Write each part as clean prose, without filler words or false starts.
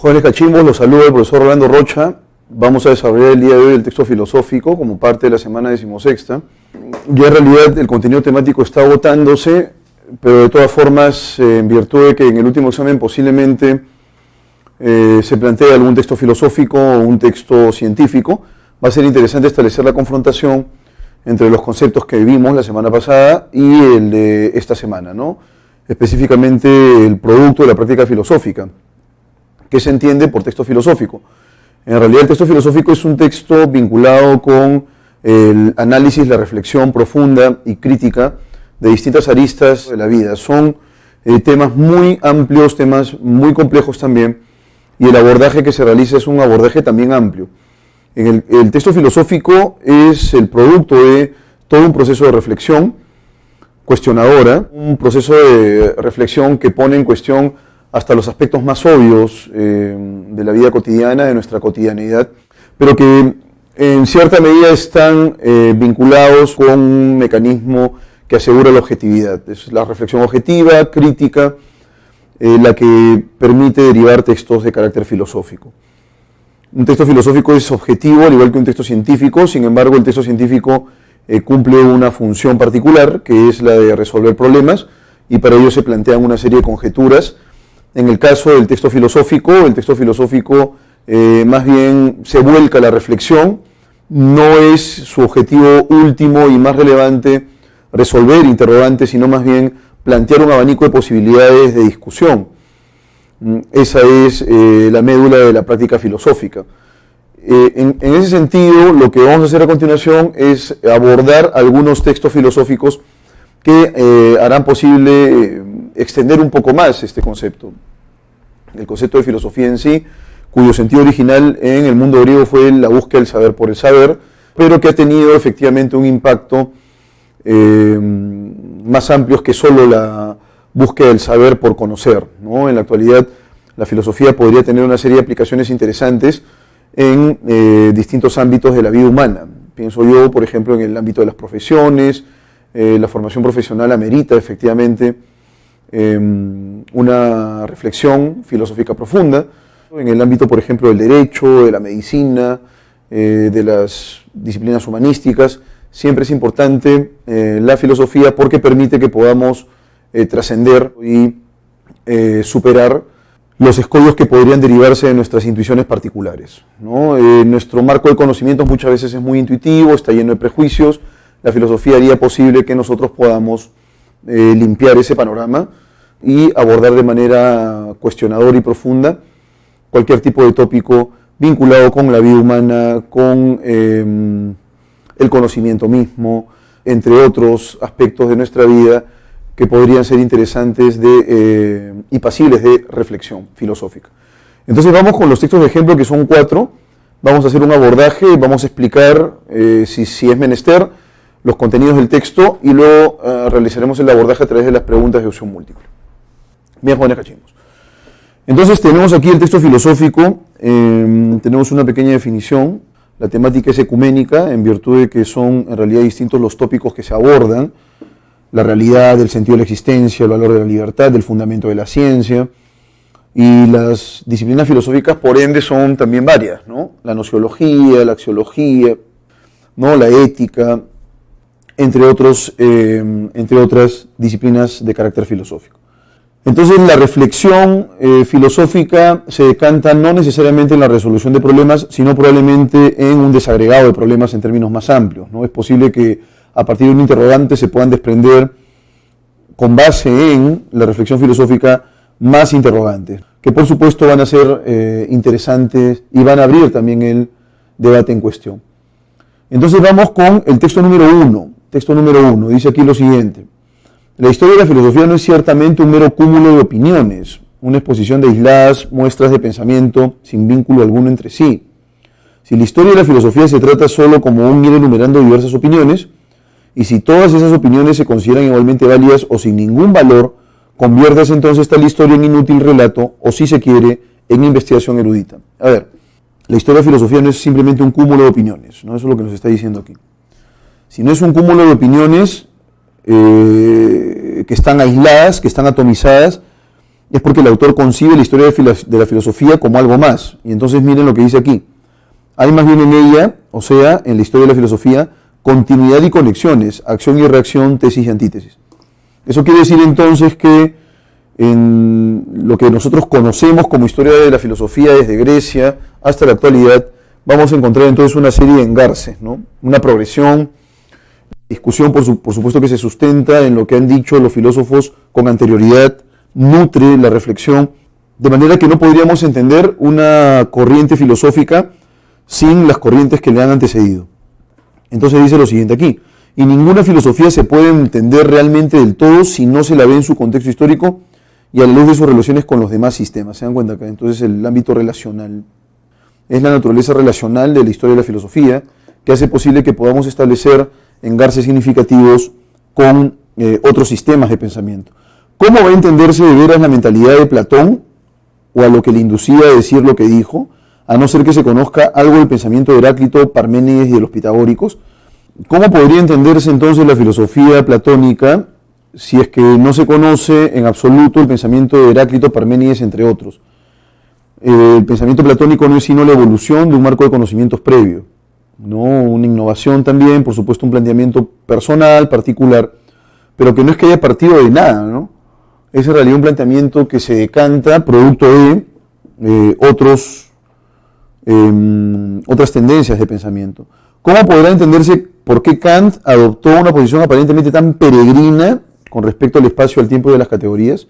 Jóvenes cachimbos, los saluda el profesor Rolando Rocha. Vamos a desarrollar el día de hoy el texto filosófico como parte de la semana 16ª. Ya en realidad el contenido temático está agotándose, pero de todas formas, en virtud de que en el último examen posiblemente se plantee algún texto filosófico o un texto científico, va a ser interesante establecer la confrontación entre los conceptos que vimos la semana pasada y el de esta semana, ¿no? Específicamente el producto de la práctica filosófica. ¿Qué se entiende por texto filosófico? En realidad el texto filosófico es un texto vinculado con el análisis, la reflexión profunda y crítica de distintas aristas de la vida. Son temas muy amplios, temas muy complejos también, y el abordaje que se realiza es un abordaje también amplio. El texto filosófico es el producto de todo un proceso de reflexión cuestionadora, un proceso de reflexión que pone en cuestión hasta los aspectos más obvios de la vida cotidiana, de nuestra cotidianidad, pero que en cierta medida están vinculados con un mecanismo que asegura la objetividad. Es la reflexión objetiva, crítica, la que permite derivar textos de carácter filosófico. Un texto filosófico es objetivo, al igual que un texto científico, sin embargo el texto científico cumple una función particular, que es la de resolver problemas, y para ello se plantean una serie de conjeturas. En el caso del texto filosófico, más bien se vuelca a la reflexión, no es su objetivo último y más relevante resolver interrogantes, sino más bien plantear un abanico de posibilidades de discusión. Esa es la médula de la práctica filosófica. En ese sentido, lo que vamos a hacer a continuación es abordar algunos textos filosóficos que harán posible extender un poco más este concepto. El concepto de filosofía en sí, cuyo sentido original en el mundo griego fue la búsqueda del saber por el saber, pero que ha tenido efectivamente un impacto más amplio que solo la búsqueda del saber por conocer, ¿no? En la actualidad, la filosofía podría tener una serie de aplicaciones interesantes en distintos ámbitos de la vida humana. Pienso yo, por ejemplo, en el ámbito de las profesiones. La formación profesional amerita efectivamente una reflexión filosófica profunda. En el ámbito, por ejemplo, del derecho, de la medicina, de las disciplinas humanísticas, siempre es importante la filosofía porque permite que podamos trascender y superar los escollos que podrían derivarse de nuestras intuiciones particulares, ¿no? Nuestro marco de conocimientos muchas veces es muy intuitivo, está lleno de prejuicios. La filosofía haría posible que nosotros podamos limpiar ese panorama y abordar de manera cuestionadora y profunda cualquier tipo de tópico vinculado con la vida humana, con el conocimiento mismo, entre otros aspectos de nuestra vida que podrían ser interesantes y pasibles de reflexión filosófica. Entonces vamos con los textos de ejemplo, que son 4. Vamos a hacer un abordaje, vamos a explicar si es menester los contenidos del texto y luego realizaremos el abordaje a través de las preguntas de opción múltiple. Bien, jóvenes cachimbos. Entonces tenemos aquí el texto filosófico, tenemos una pequeña definición. La temática es ecuménica en virtud de que son en realidad distintos los tópicos que se abordan: la realidad, el sentido de la existencia, el valor de la libertad, el fundamento de la ciencia. Y las disciplinas filosóficas, por ende, son también varias, ¿no? La nociología, la axiología, ¿no? La ética, entre otras disciplinas de carácter filosófico. Entonces la reflexión filosófica se decanta no necesariamente en la resolución de problemas, sino probablemente en un desagregado de problemas en términos más amplios, ¿no? Es posible que a partir de un interrogante se puedan desprender, con base en la reflexión filosófica, más interrogantes, que por supuesto van a ser interesantes y van a abrir también el debate en cuestión. Entonces vamos con el texto número 1. Texto número 1, dice aquí lo siguiente: la historia de la filosofía no es ciertamente un mero cúmulo de opiniones, una exposición de aisladas muestras de pensamiento sin vínculo alguno entre sí. Si la historia de la filosofía se trata solo como un ir enumerando diversas opiniones, y si todas esas opiniones se consideran igualmente válidas o sin ningún valor, conviértase entonces tal historia en inútil relato, o si se quiere, en investigación erudita. A ver, la historia de la filosofía no es simplemente un cúmulo de opiniones, ¿no? Eso es lo que nos está diciendo aquí. Si no es un cúmulo de opiniones que están aisladas, que están atomizadas, es porque el autor concibe la historia de la filosofía como algo más. Y entonces miren lo que dice aquí. Hay más bien en ella, o sea, en la historia de la filosofía, continuidad y conexiones, acción y reacción, tesis y antítesis. Eso quiere decir entonces que en lo que nosotros conocemos como historia de la filosofía desde Grecia hasta la actualidad, vamos a encontrar entonces una serie de engarces, ¿no? Una progresión, discusión por supuesto que se sustenta en lo que han dicho los filósofos con anterioridad, nutre la reflexión, de manera que no podríamos entender una corriente filosófica sin las corrientes que le han antecedido. Entonces dice lo siguiente aquí: y ninguna filosofía se puede entender realmente del todo si no se la ve en su contexto histórico y a la luz de sus relaciones con los demás sistemas. ¿Se dan cuenta acá? Entonces el ámbito relacional es la naturaleza relacional de la historia de la filosofía que hace posible que podamos establecer engarces significativos con otros sistemas de pensamiento. ¿Cómo va a entenderse de veras la mentalidad de Platón o a lo que le inducía a decir lo que dijo, a no ser que se conozca algo del pensamiento de Heráclito, Parménides y de los pitagóricos? ¿Cómo podría entenderse entonces la filosofía platónica si es que no se conoce en absoluto el pensamiento de Heráclito, Parménides, entre otros? El pensamiento platónico no es sino la evolución de un marco de conocimientos previo, ¿no? Una innovación también, por supuesto un planteamiento personal, particular, pero que no es que haya partido de nada, ¿no? Es en realidad un planteamiento que se decanta producto de otras tendencias de pensamiento. ¿Cómo podrá entenderse por qué Kant adoptó una posición aparentemente tan peregrina con respecto al espacio, al tiempo y a las categorías?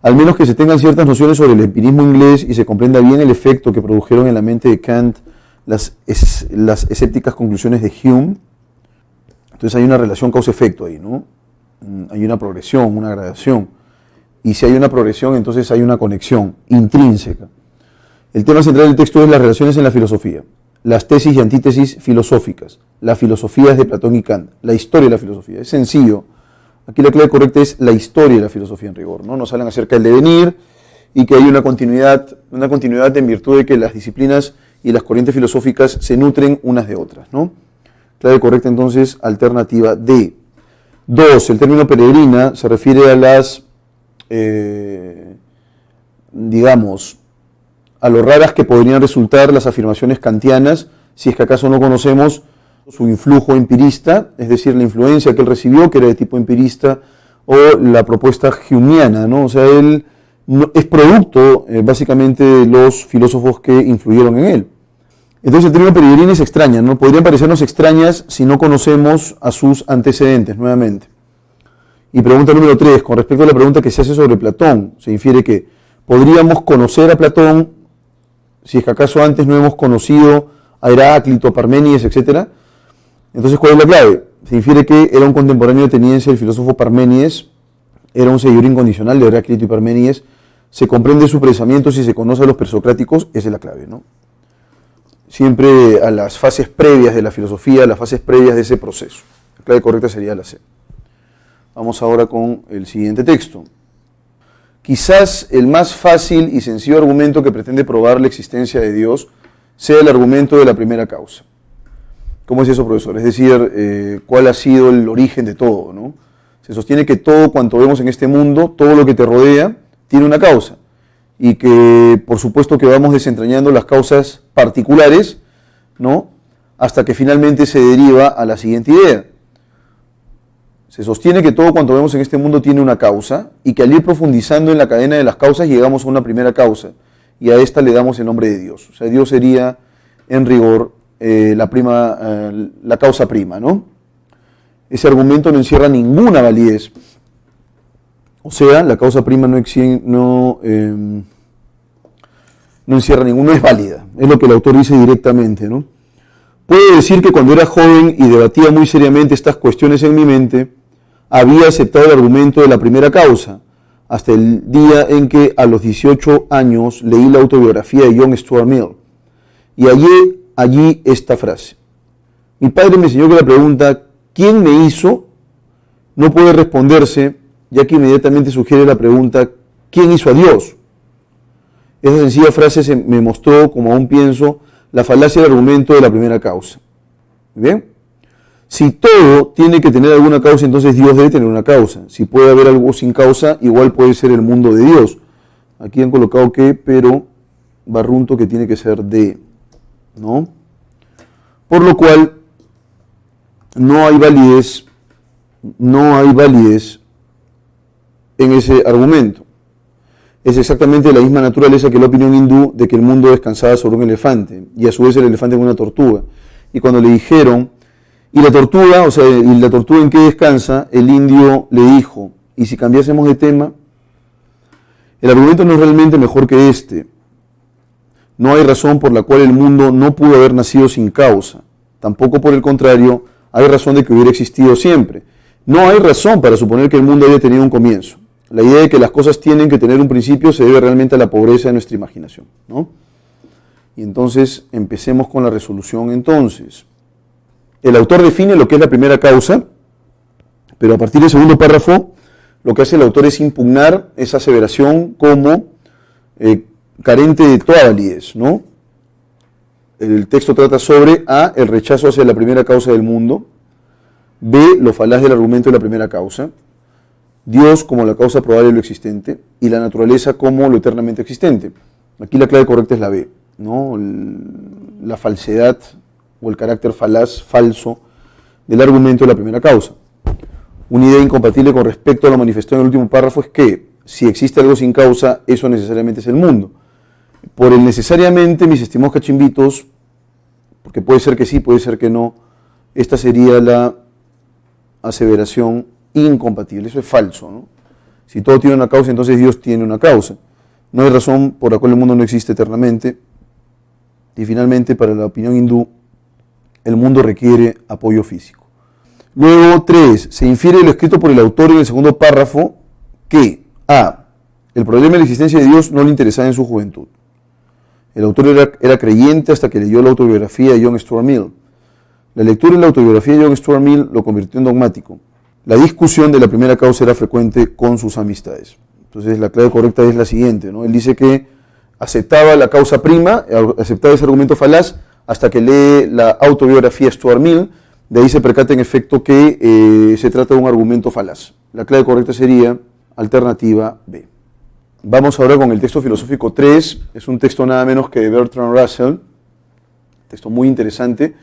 Al menos que se tengan ciertas nociones sobre el empirismo inglés y se comprenda bien el efecto que produjeron en la mente de Kant las escépticas conclusiones de Hume. Entonces hay una relación causa-efecto ahí, ¿no? Hay una progresión, una gradación. Y si hay una progresión, entonces hay una conexión intrínseca. El tema central del texto es las relaciones en la filosofía, las tesis y antítesis filosóficas, las filosofías de Platón y Kant, la historia de la filosofía. Es sencillo. Aquí la clave correcta es la historia de la filosofía en rigor, ¿no? Nos hablan acerca del devenir y que hay una continuidad en virtud de que las disciplinas y las corrientes filosóficas se nutren unas de otras, ¿no? Clave correcta entonces, alternativa D. 2. El término peregrina se refiere a las, a lo raras que podrían resultar las afirmaciones kantianas si es que acaso no conocemos su influjo empirista, es decir, la influencia que él recibió, que era de tipo empirista, o la propuesta humeana, ¿no? O sea, él es producto básicamente de los filósofos que influyeron en él. Entonces el término peregrina es extraña, ¿no? Podrían parecernos extrañas si no conocemos a sus antecedentes, nuevamente. Y pregunta número 3, con respecto a la pregunta que se hace sobre Platón, se infiere que podríamos conocer a Platón si es que acaso antes no hemos conocido a Heráclito, a Parménides, etc. Entonces, ¿cuál es la clave? Se infiere que era un contemporáneo ateniense del filósofo Parménides, era un seguidor incondicional de Heráclito y Parménides, se comprende su pensamiento si se conoce a los presocráticos, esa es la clave, ¿no? Siempre a las fases previas de la filosofía, a las fases previas de ese proceso. La clave correcta sería la C. Vamos ahora con el siguiente texto. Quizás el más fácil y sencillo argumento que pretende probar la existencia de Dios sea el argumento de la primera causa. ¿Cómo es eso, profesor? Es decir, ¿cuál ha sido el origen de todo, ¿no? Se sostiene que todo cuanto vemos en este mundo, todo lo que te rodea, tiene una causa. Y que, por supuesto, que vamos desentrañando las causas particulares, ¿no? Hasta que finalmente se deriva a la siguiente idea. Se sostiene que todo cuanto vemos en este mundo tiene una causa y que al ir profundizando en la cadena de las causas llegamos a una primera causa y a esta le damos el nombre de Dios. O sea, Dios sería, en rigor, la causa prima, ¿no? Ese argumento no encierra ninguna validez. O sea, la causa prima no encierra ninguna, no es válida. Es lo que el autor dice directamente, ¿no? Puedo decir que cuando era joven y debatía muy seriamente estas cuestiones en mi mente, había aceptado el argumento de la primera causa, hasta el día en que a los 18 años leí la autobiografía de John Stuart Mill. Y hallé allí esta frase. Mi padre me enseñó que la pregunta ¿quién me hizo? No puede responderse, ya que inmediatamente sugiere la pregunta ¿quién hizo a Dios? Esa sencilla frase me mostró, como aún pienso, la falacia del argumento de la primera causa. ¿Bien? Si todo tiene que tener alguna causa, entonces Dios debe tener una causa. Si puede haber algo sin causa, igual puede ser el mundo de Dios. Aquí han colocado que, pero barrunto que tiene que ser de, ¿no? Por lo cual no hay validez en ese argumento. Es exactamente la misma naturaleza que la opinión hindú de que el mundo descansaba sobre un elefante y a su vez el elefante en una tortuga. Y cuando le dijeron, ¿y la tortuga en qué descansa? El indio le dijo, ¿y si cambiásemos de tema? El argumento no es realmente mejor que este. No hay razón por la cual el mundo no pudo haber nacido sin causa. Tampoco, por el contrario, hay razón de que hubiera existido siempre. No hay razón para suponer que el mundo haya tenido un comienzo. La idea de que las cosas tienen que tener un principio se debe realmente a la pobreza de nuestra imaginación, ¿no? Y entonces, empecemos con la resolución entonces. El autor define lo que es la primera causa, pero a partir del segundo párrafo, lo que hace el autor es impugnar esa aseveración como carente de toda validez, ¿no? El texto trata sobre A, el rechazo hacia la primera causa del mundo, B, lo falaz del argumento de la primera causa, Dios como la causa probable de lo existente y la naturaleza como lo eternamente existente. Aquí la clave correcta es la B, ¿no? La falsedad o el carácter falso del argumento de la primera causa. Una idea incompatible con respecto a lo manifestado en el último párrafo es que si existe algo sin causa, eso necesariamente es el mundo. Por el necesariamente, mis estimados cachimbitos, porque puede ser que sí, puede ser que no, esta sería la aseveración incompatible. Eso es falso, ¿no? Si todo tiene una causa, entonces Dios tiene una causa. No hay razón por la cual el mundo no existe eternamente. Y finalmente, para la opinión hindú, el mundo requiere apoyo físico. Luego, 3. Se infiere de lo escrito por el autor en el segundo párrafo que A. El problema de la existencia de Dios no le interesaba en su juventud. El autor era creyente hasta que leyó la autobiografía de John Stuart Mill. La lectura de la autobiografía de John Stuart Mill lo convirtió en dogmático. La discusión de la primera causa era frecuente con sus amistades. Entonces la clave correcta es la siguiente, ¿no? Él dice que aceptaba la causa prima, aceptaba ese argumento falaz, hasta que lee la autobiografía de Stuart Mill. De ahí se percata en efecto que se trata de un argumento falaz. La clave correcta sería alternativa B. Vamos ahora con el texto filosófico 3. Es un texto nada menos que de Bertrand Russell. Texto muy interesante.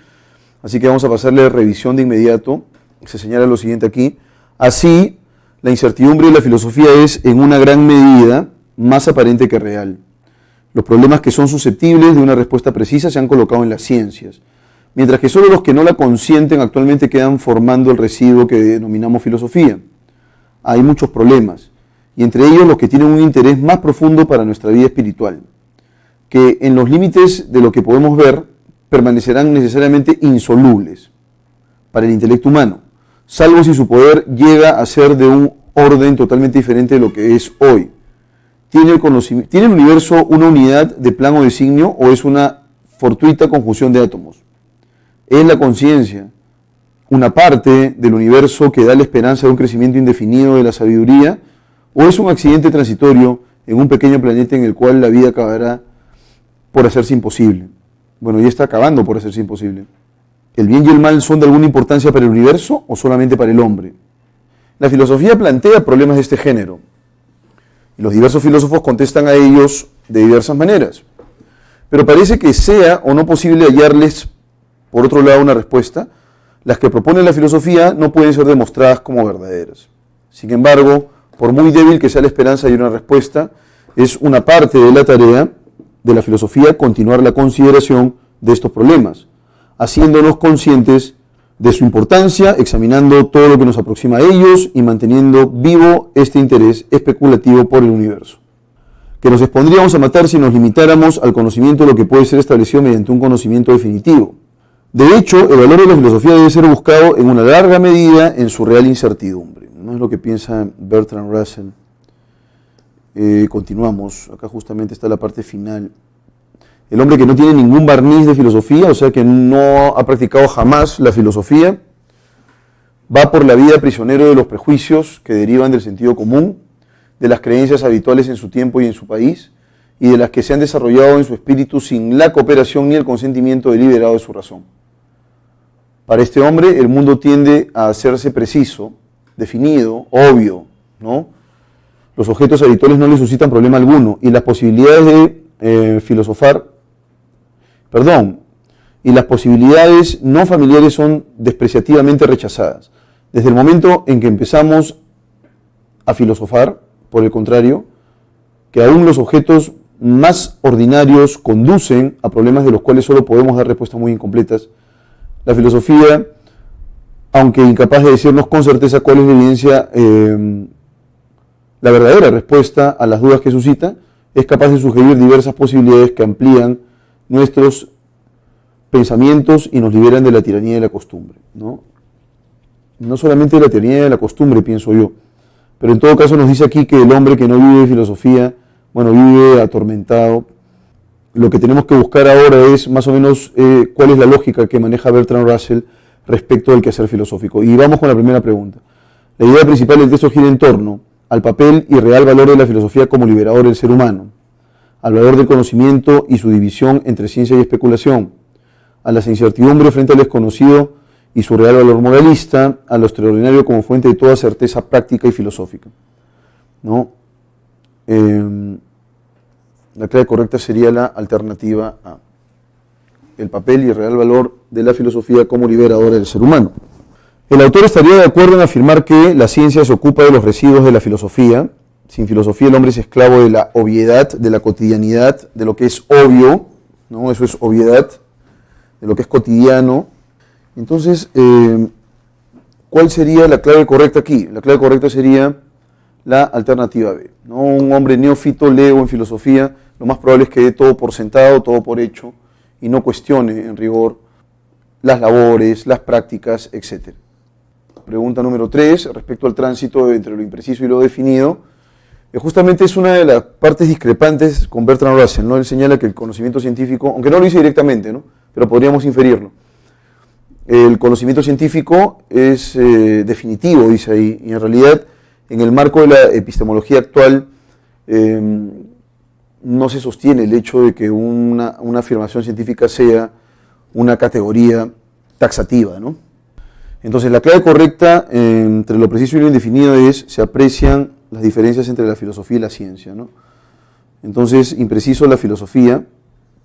Así que vamos a pasarle revisión de inmediato. Se señala lo siguiente aquí. Así, la incertidumbre de la filosofía es, en una gran medida, más aparente que real. Los problemas que son susceptibles de una respuesta precisa se han colocado en las ciencias, mientras que solo los que no la consienten actualmente quedan formando el residuo que denominamos filosofía. Hay muchos problemas, y entre ellos los que tienen un interés más profundo para nuestra vida espiritual, que en los límites de lo que podemos ver permanecerán necesariamente insolubles para el intelecto humano, salvo si su poder llega a ser de un orden totalmente diferente de lo que es hoy. ¿Tiene el universo una unidad de plan o designio o es una fortuita conjunción de átomos? ¿Es la conciencia una parte del universo que da la esperanza de un crecimiento indefinido de la sabiduría o es un accidente transitorio en un pequeño planeta en el cual la vida acabará por hacerse imposible? Bueno, ya está acabando por hacerse imposible. ¿El bien y el mal son de alguna importancia para el universo o solamente para el hombre? La filosofía plantea problemas de este género y los diversos filósofos contestan a ellos de diversas maneras. Pero parece que sea o no posible hallarles, por otro lado, una respuesta. Las que propone la filosofía no pueden ser demostradas como verdaderas. Sin embargo, por muy débil que sea la esperanza de una respuesta, es una parte de la tarea de la filosofía continuar la consideración de estos problemas, haciéndonos conscientes de su importancia, examinando todo lo que nos aproxima a ellos y manteniendo vivo este interés especulativo por el universo, que nos expondríamos a matar si nos limitáramos al conocimiento de lo que puede ser establecido mediante un conocimiento definitivo. De hecho, el valor de la filosofía debe ser buscado en una larga medida en su real incertidumbre. No es lo que piensa Bertrand Russell. Continuamos, acá justamente está la parte final. El hombre que no tiene ningún barniz de filosofía, o sea que no ha practicado jamás la filosofía, va por la vida prisionero de los prejuicios que derivan del sentido común, de las creencias habituales en su tiempo y en su país, y de las que se han desarrollado en su espíritu sin la cooperación ni el consentimiento deliberado de su razón. Para este hombre, el mundo tiende a hacerse preciso, definido, obvio, ¿no? los objetos habituales no les suscitan problema alguno y las posibilidades de y las posibilidades no familiares son despreciativamente rechazadas. Desde el momento en que empezamos a filosofar, por el contrario, que aún los objetos más ordinarios conducen a problemas de los cuales solo podemos dar respuestas muy incompletas, la filosofía, aunque incapaz de decirnos con certeza cuál es la evidencia, la verdadera respuesta a las dudas que suscita, es capaz de sugerir diversas posibilidades que amplían nuestros pensamientos y nos liberan de la tiranía de la costumbre, ¿no? No solamente de la tiranía de la costumbre, pienso yo, pero en todo caso nos dice aquí que el hombre que no vive de filosofía, vive atormentado. Lo que tenemos que buscar ahora es más o menos cuál es la lógica que maneja Bertrand Russell respecto del quehacer filosófico. Y vamos con la primera pregunta. La idea principal del texto gira en torno al papel y real valor de la filosofía como liberador del ser humano, al valor del conocimiento y su división entre ciencia y especulación, a la incertidumbre frente al desconocido y su real valor moralista, a lo extraordinario como fuente de toda certeza práctica y filosófica, ¿no? La clave correcta sería la alternativa A. El papel y el real valor de la filosofía como liberadora del ser humano. El autor estaría de acuerdo en afirmar que la ciencia se ocupa de los residuos de la filosofía. Sin filosofía el hombre es esclavo de la obviedad, de la cotidianidad, de lo que es obvio, ¿no? Eso es obviedad, de lo que es cotidiano. Entonces, ¿cuál sería la clave correcta aquí? La clave correcta sería la alternativa B, ¿no? Un hombre neófito, lego en filosofía, lo más probable es que dé todo por sentado, todo por hecho, y no cuestione en rigor las labores, las prácticas, etc. Pregunta número 3, respecto al tránsito entre lo impreciso y lo definido. Justamente es una de las partes discrepantes con Bertrand Russell, ¿no? Él señala que el conocimiento científico, aunque no lo dice directamente, ¿no? Pero podríamos inferirlo. El conocimiento científico es definitivo, dice ahí, y en realidad, en el marco de la epistemología actual, no se sostiene el hecho de que una afirmación científica sea una categoría taxativa, ¿no? Entonces, la clave correcta entre lo preciso y lo indefinido es, se aprecian las diferencias entre la filosofía y la ciencia, ¿no? Entonces, impreciso la filosofía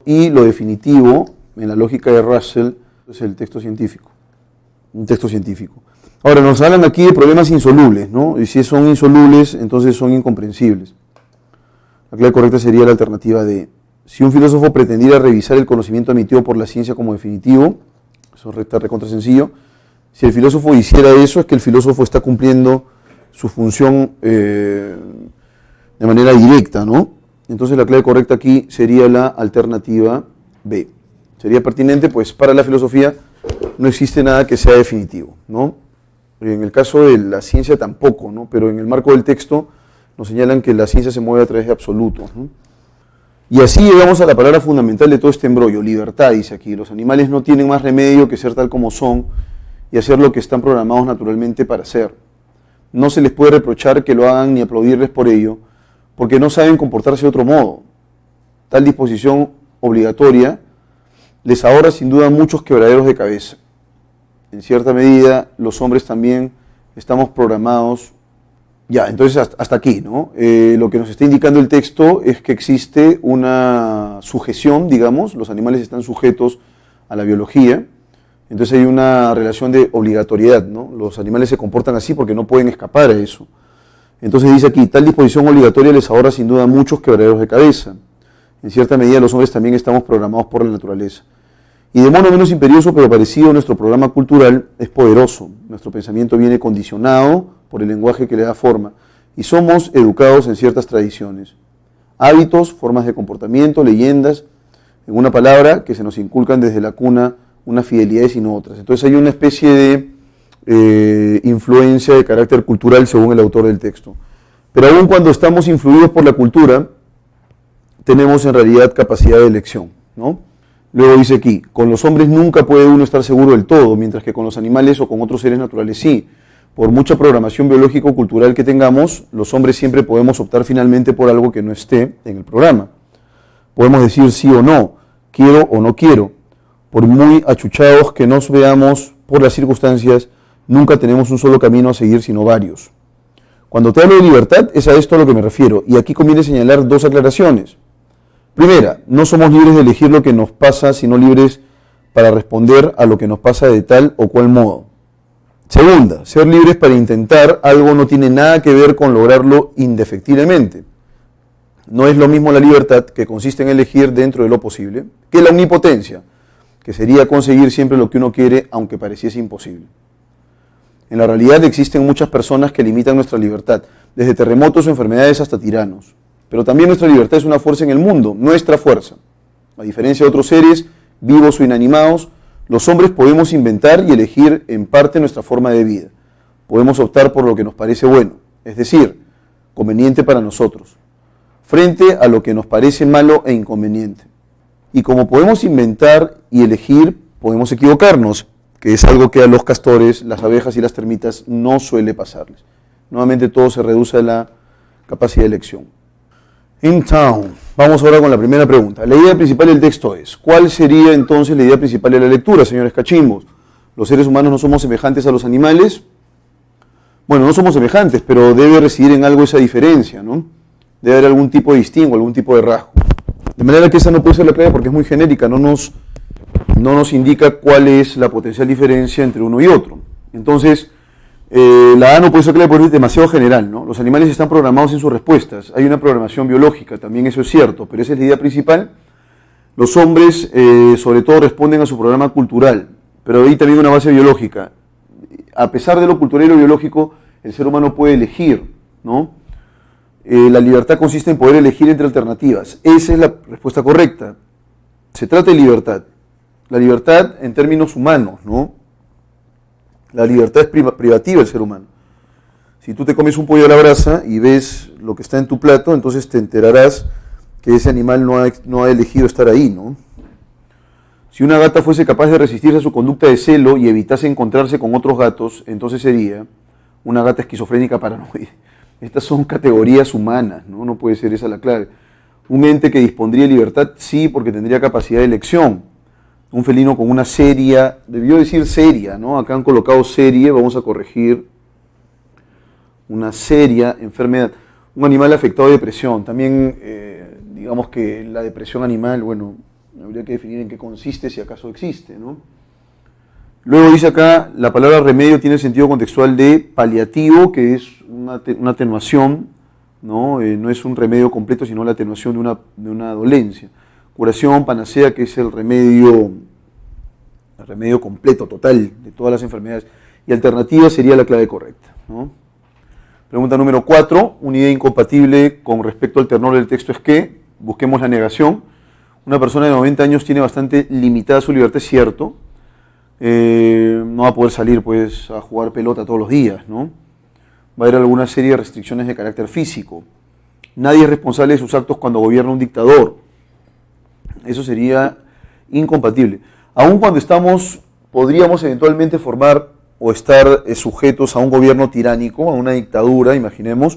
y lo definitivo, en la lógica de Russell, es el texto científico, un texto científico. Ahora, nos hablan aquí de problemas insolubles, ¿no? Y si son insolubles, entonces son incomprensibles. La clave correcta sería la alternativa D. Si un filósofo pretendiera revisar el conocimiento admitido por la ciencia como definitivo, eso está recontra sencillo. Si el filósofo hiciera eso, es que el filósofo está cumpliendo su función de manera directa, ¿no? Entonces la clave correcta aquí sería la alternativa B. Sería pertinente, pues para la filosofía no existe nada que sea definitivo, ¿no? En el caso de la ciencia tampoco, ¿no? Pero en el marco del texto nos señalan que la ciencia se mueve a través de absolutos, ¿no? Y así llegamos a la palabra fundamental de todo este embrollo, libertad, dice aquí. Los animales no tienen más remedio que ser tal como son y hacer lo que están programados naturalmente para hacer. No se les puede reprochar que lo hagan ni aplaudirles por ello, porque no saben comportarse de otro modo. Tal disposición obligatoria les ahorra sin duda muchos quebraderos de cabeza. En cierta medida, los hombres también estamos programados. Ya, entonces hasta aquí, ¿no? Lo que nos está indicando el texto es que existe una sujeción, digamos, los animales están sujetos a la biología, entonces hay una relación de obligatoriedad, ¿no? Los animales se comportan así porque no pueden escapar a eso. Entonces dice aquí, tal disposición obligatoria les ahorra sin duda muchos quebraderos de cabeza. En cierta medida los hombres también estamos programados por la naturaleza. Y de modo menos imperioso pero parecido, nuestro programa cultural es poderoso. Nuestro pensamiento viene condicionado por el lenguaje que le da forma y somos educados en ciertas tradiciones. Hábitos, formas de comportamiento, leyendas, en una palabra, que se nos inculcan desde la cuna unas fidelidades y no otras. Entonces hay una especie de influencia de carácter cultural según el autor del texto. Pero aun cuando estamos influidos por la cultura, tenemos en realidad capacidad de elección, ¿no? Luego dice aquí, con los hombres nunca puede uno estar seguro del todo, mientras que con los animales o con otros seres naturales sí. Por mucha programación biológico-cultural que tengamos, los hombres siempre podemos optar finalmente por algo que no esté en el programa. Podemos decir sí o no, quiero o no quiero. Por muy achuchados que nos veamos por las circunstancias, nunca tenemos un solo camino a seguir, sino varios. Cuando te hablo de libertad, es a esto a lo que me refiero. Y aquí conviene señalar dos aclaraciones. Primera, no somos libres de elegir lo que nos pasa, sino libres para responder a lo que nos pasa de tal o cual modo. Segunda, ser libres para intentar algo no tiene nada que ver con lograrlo indefectiblemente. No es lo mismo la libertad, que consiste en elegir dentro de lo posible, que la omnipotencia, que sería conseguir siempre lo que uno quiere, aunque pareciese imposible. En la realidad existen muchas personas que limitan nuestra libertad, desde terremotos o enfermedades hasta tiranos. Pero también nuestra libertad es una fuerza en el mundo, nuestra fuerza. A diferencia de otros seres, vivos o inanimados, los hombres podemos inventar y elegir en parte nuestra forma de vida. Podemos optar por lo que nos parece bueno, es decir, conveniente para nosotros, frente a lo que nos parece malo e inconveniente. Y como podemos inventar y elegir, podemos equivocarnos, que es algo que a los castores, las abejas y las termitas no suele pasarles. Nuevamente todo se reduce a la capacidad de elección. In town. Vamos ahora con la primera pregunta. La idea principal del texto es, ¿cuál sería entonces la idea principal de la lectura, señores cachimbos? ¿Los seres humanos no somos semejantes a los animales? Bueno, no somos semejantes, pero debe residir en algo esa diferencia, ¿no? Debe haber algún tipo de distingo, algún tipo de rasgo. De manera que esa no puede ser la clave porque es muy genérica, no nos indica cuál es la potencial diferencia entre uno y otro. Entonces, la A no puede ser clave porque es demasiado general, ¿no? Los animales están programados en sus respuestas, hay una programación biológica, también eso es cierto, pero esa es la idea principal. Los hombres, sobre todo, responden a su programa cultural, pero ahí también hay una base biológica. A pesar de lo cultural y lo biológico, el ser humano puede elegir, ¿no? La libertad consiste en poder elegir entre alternativas. Esa es la respuesta correcta. Se trata de libertad. La libertad en términos humanos, ¿no? La libertad es privativa del ser humano. Si tú te comes un pollo a la brasa y ves lo que está en tu plato, entonces te enterarás que ese animal no ha elegido estar ahí, ¿no? Si una gata fuese capaz de resistirse a su conducta de celo y evitase encontrarse con otros gatos, entonces sería una gata esquizofrénica paranoide. Estas son categorías humanas, ¿no? No puede ser esa la clave. Un ente que dispondría de libertad, sí, porque tendría capacidad de elección. Un felino con una seria, debió decir seria, ¿no? Acá han colocado serie, vamos a corregir. Una seria enfermedad. Un animal afectado de depresión. También, digamos que la depresión animal, bueno, habría que definir en qué consiste, si acaso existe, ¿no? Luego dice acá, la palabra remedio tiene el sentido contextual de paliativo, que es una atenuación, ¿no? No es un remedio completo, sino la atenuación de una dolencia. Curación, panacea, que es el remedio completo, total, de todas las enfermedades. Y alternativa sería la clave correcta, ¿no? Pregunta número 4, una idea incompatible con respecto al tenor del texto es que, busquemos la negación. Una persona de 90 años tiene bastante limitada su libertad, es cierto. No va a poder salir pues a jugar pelota todos los días, ¿no? Va a haber alguna serie de restricciones de carácter físico. Nadie es responsable de sus actos cuando gobierna un dictador. Eso sería incompatible. Aun cuando podríamos eventualmente formar o estar sujetos a un gobierno tiránico, a una dictadura, imaginemos,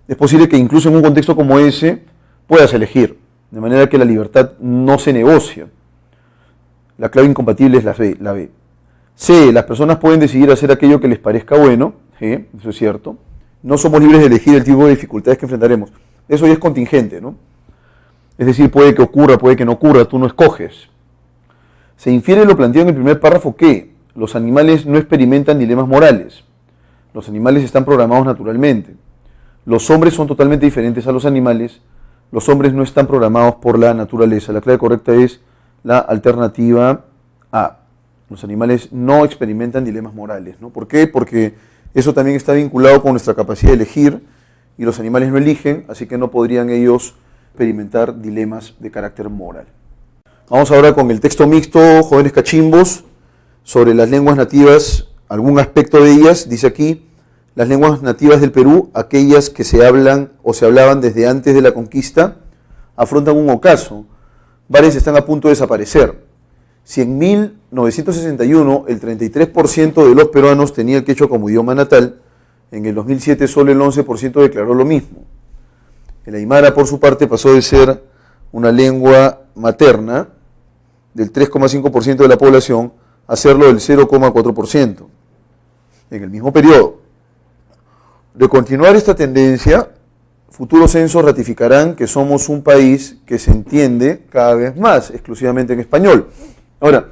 es posible que incluso en un contexto como ese puedas elegir, de manera que la libertad no se negocia. La clave incompatible es la B. C, las personas pueden decidir hacer aquello que les parezca bueno, eso es cierto. No somos libres de elegir el tipo de dificultades que enfrentaremos. Eso ya es contingente, ¿no? Es decir, puede que ocurra, puede que no ocurra, tú no escoges. Se infiere lo planteado en el primer párrafo que los animales no experimentan dilemas morales. Los animales están programados naturalmente. Los hombres son totalmente diferentes a los animales. Los hombres no están programados por la naturaleza. La clave correcta es la alternativa A. Los animales no experimentan dilemas morales, ¿no? ¿Por qué? Porque eso también está vinculado con nuestra capacidad de elegir y los animales no eligen, así que no podrían ellos experimentar dilemas de carácter moral. Vamos ahora con el texto mixto, jóvenes cachimbos, sobre las lenguas nativas, algún aspecto de ellas. Dice aquí, las lenguas nativas del Perú, aquellas que se hablan o se hablaban desde antes de la conquista, afrontan un ocaso. Varias están a punto de desaparecer. Si en 1961 el 33% de los peruanos tenía el quechua como idioma natal, en el 2007 solo el 11% declaró lo mismo. El aymara, por su parte, pasó de ser una lengua materna del 3,5% de la población a serlo del 0,4% en el mismo periodo. De continuar esta tendencia, futuros censos ratificarán que somos un país que se entiende cada vez más exclusivamente en español. Ahora,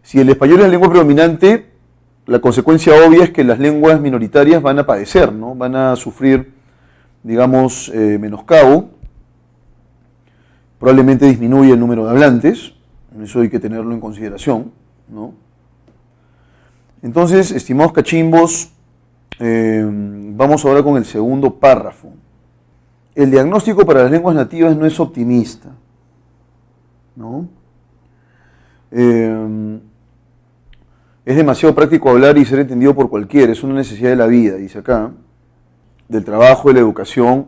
si el español es la lengua predominante, la consecuencia obvia es que las lenguas minoritarias van a padecer, ¿no? Van a sufrir, digamos, menoscabo. Probablemente disminuye el número de hablantes, eso hay que tenerlo en consideración, ¿no? Entonces, estimados cachimbos, vamos ahora con el segundo párrafo. El diagnóstico para las lenguas nativas no es optimista, ¿no? Es demasiado práctico hablar y ser entendido por cualquiera, es una necesidad de la vida, dice acá, del trabajo, de la educación.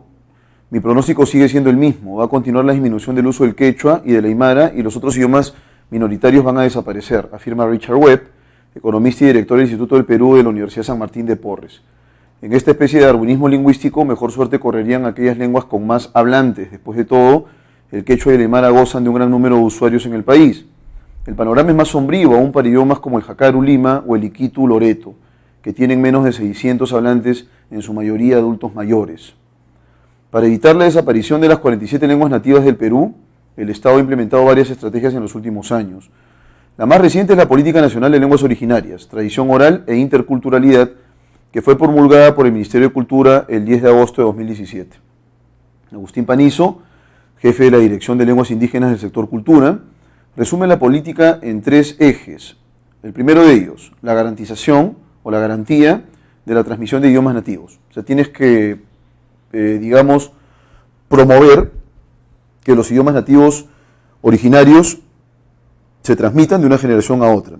Mi pronóstico sigue siendo el mismo, va a continuar la disminución del uso del quechua y del aymara y los otros idiomas minoritarios van a desaparecer, afirma Richard Webb, economista y director del Instituto del Perú de la Universidad San Martín de Porres. En esta especie de darwinismo lingüístico, mejor suerte correrían aquellas lenguas con más hablantes. Después de todo, el quechua y el aymara gozan de un gran número de usuarios en el país. El panorama es más sombrío aún para idiomas como el Jacaru Lima o el Iquitu Loreto, que tienen menos de 600 hablantes, en su mayoría adultos mayores. Para evitar la desaparición de las 47 lenguas nativas del Perú, el Estado ha implementado varias estrategias en los últimos años. La más reciente es la Política Nacional de Lenguas Originarias, Tradición Oral e Interculturalidad, que fue promulgada por el Ministerio de Cultura el 10 de agosto de 2017. Agustín Panizo, jefe de la Dirección de Lenguas Indígenas del sector Cultura, resume la política en 3 ejes. El primero de ellos, la garantización o la garantía de la transmisión de idiomas nativos. O sea, tienes que, digamos, promover que los idiomas nativos originarios se transmitan de una generación a otra.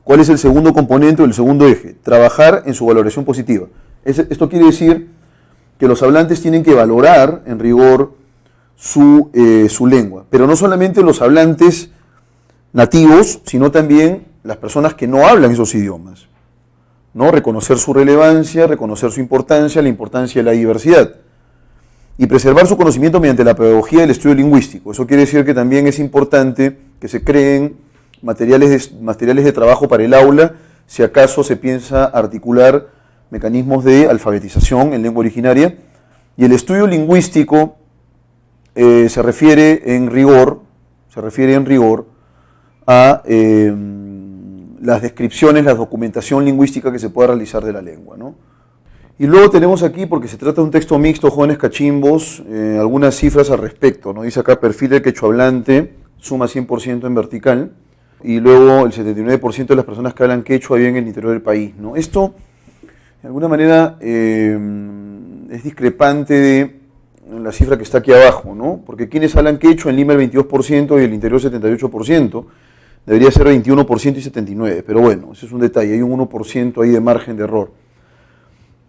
¿Cuál es el segundo componente o el segundo eje? Trabajar en su valoración positiva. Esto quiere decir que los hablantes tienen que valorar en rigor su lengua, pero no solamente los hablantes nativos, sino también las personas que no hablan esos idiomas, ¿no? Reconocer su relevancia, reconocer su importancia, la importancia de la diversidad y preservar su conocimiento mediante la pedagogía del estudio lingüístico. Eso quiere decir que también es importante que se creen materiales de trabajo para el aula, si acaso se piensa articular mecanismos de alfabetización en lengua originaria, y el estudio lingüístico se refiere en rigor a las descripciones, la documentación lingüística que se pueda realizar de la lengua, ¿no? Y luego tenemos aquí, porque se trata de un texto mixto, jóvenes cachimbos, algunas cifras al respecto, ¿no? Dice acá, perfil del quechuahablante, suma 100% en vertical, y luego el 79% de las personas que hablan quechua viven en el interior del país, ¿no? Esto, de alguna manera, es discrepante de la cifra que está aquí abajo, ¿no? Porque quienes hablan quechua en Lima el 22% y el interior 78%, debería ser 21% y 79%, pero bueno, ese es un detalle, hay un 1% ahí de margen de error.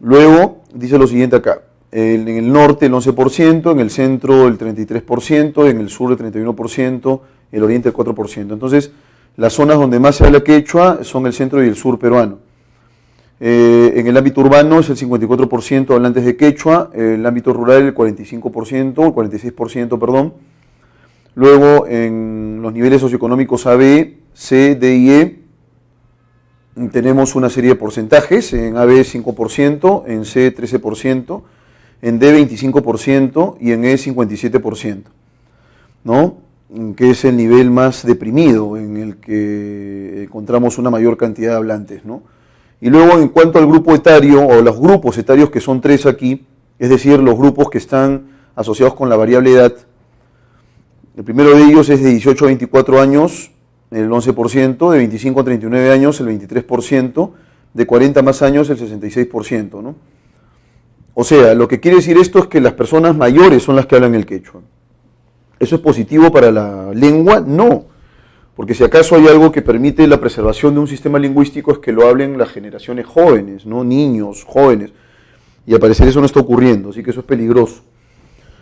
Luego, dice lo siguiente acá, en el norte el 11%, en el centro el 33%, en el sur el 31%, el oriente el 4%. Entonces, las zonas donde más se habla quechua son el centro y el sur peruano. En el ámbito urbano es el 54% hablantes de quechua, en el ámbito rural el 45%, el 46%, perdón. Luego, en los niveles socioeconómicos A, B, C, D y E, tenemos una serie de porcentajes, en AB 5%, en C 13%, en D 25% y en E 57%, ¿no? Que es el nivel más deprimido en el que encontramos una mayor cantidad de hablantes, ¿no? Y luego en cuanto al grupo etario, o los grupos etarios que son 3 aquí, es decir, los grupos que están asociados con la variable edad, el primero de ellos es de 18 a 24 años, el 11%, de 25 a 39 años, el 23%, de 40 más años, el 66%, ¿no? O sea, lo que quiere decir esto es que las personas mayores son las que hablan el quechua. ¿Eso es positivo para la lengua? No, porque si acaso hay algo que permite la preservación de un sistema lingüístico es que lo hablen las generaciones jóvenes, ¿no? Niños, jóvenes, y al parecer eso no está ocurriendo, así que eso es peligroso.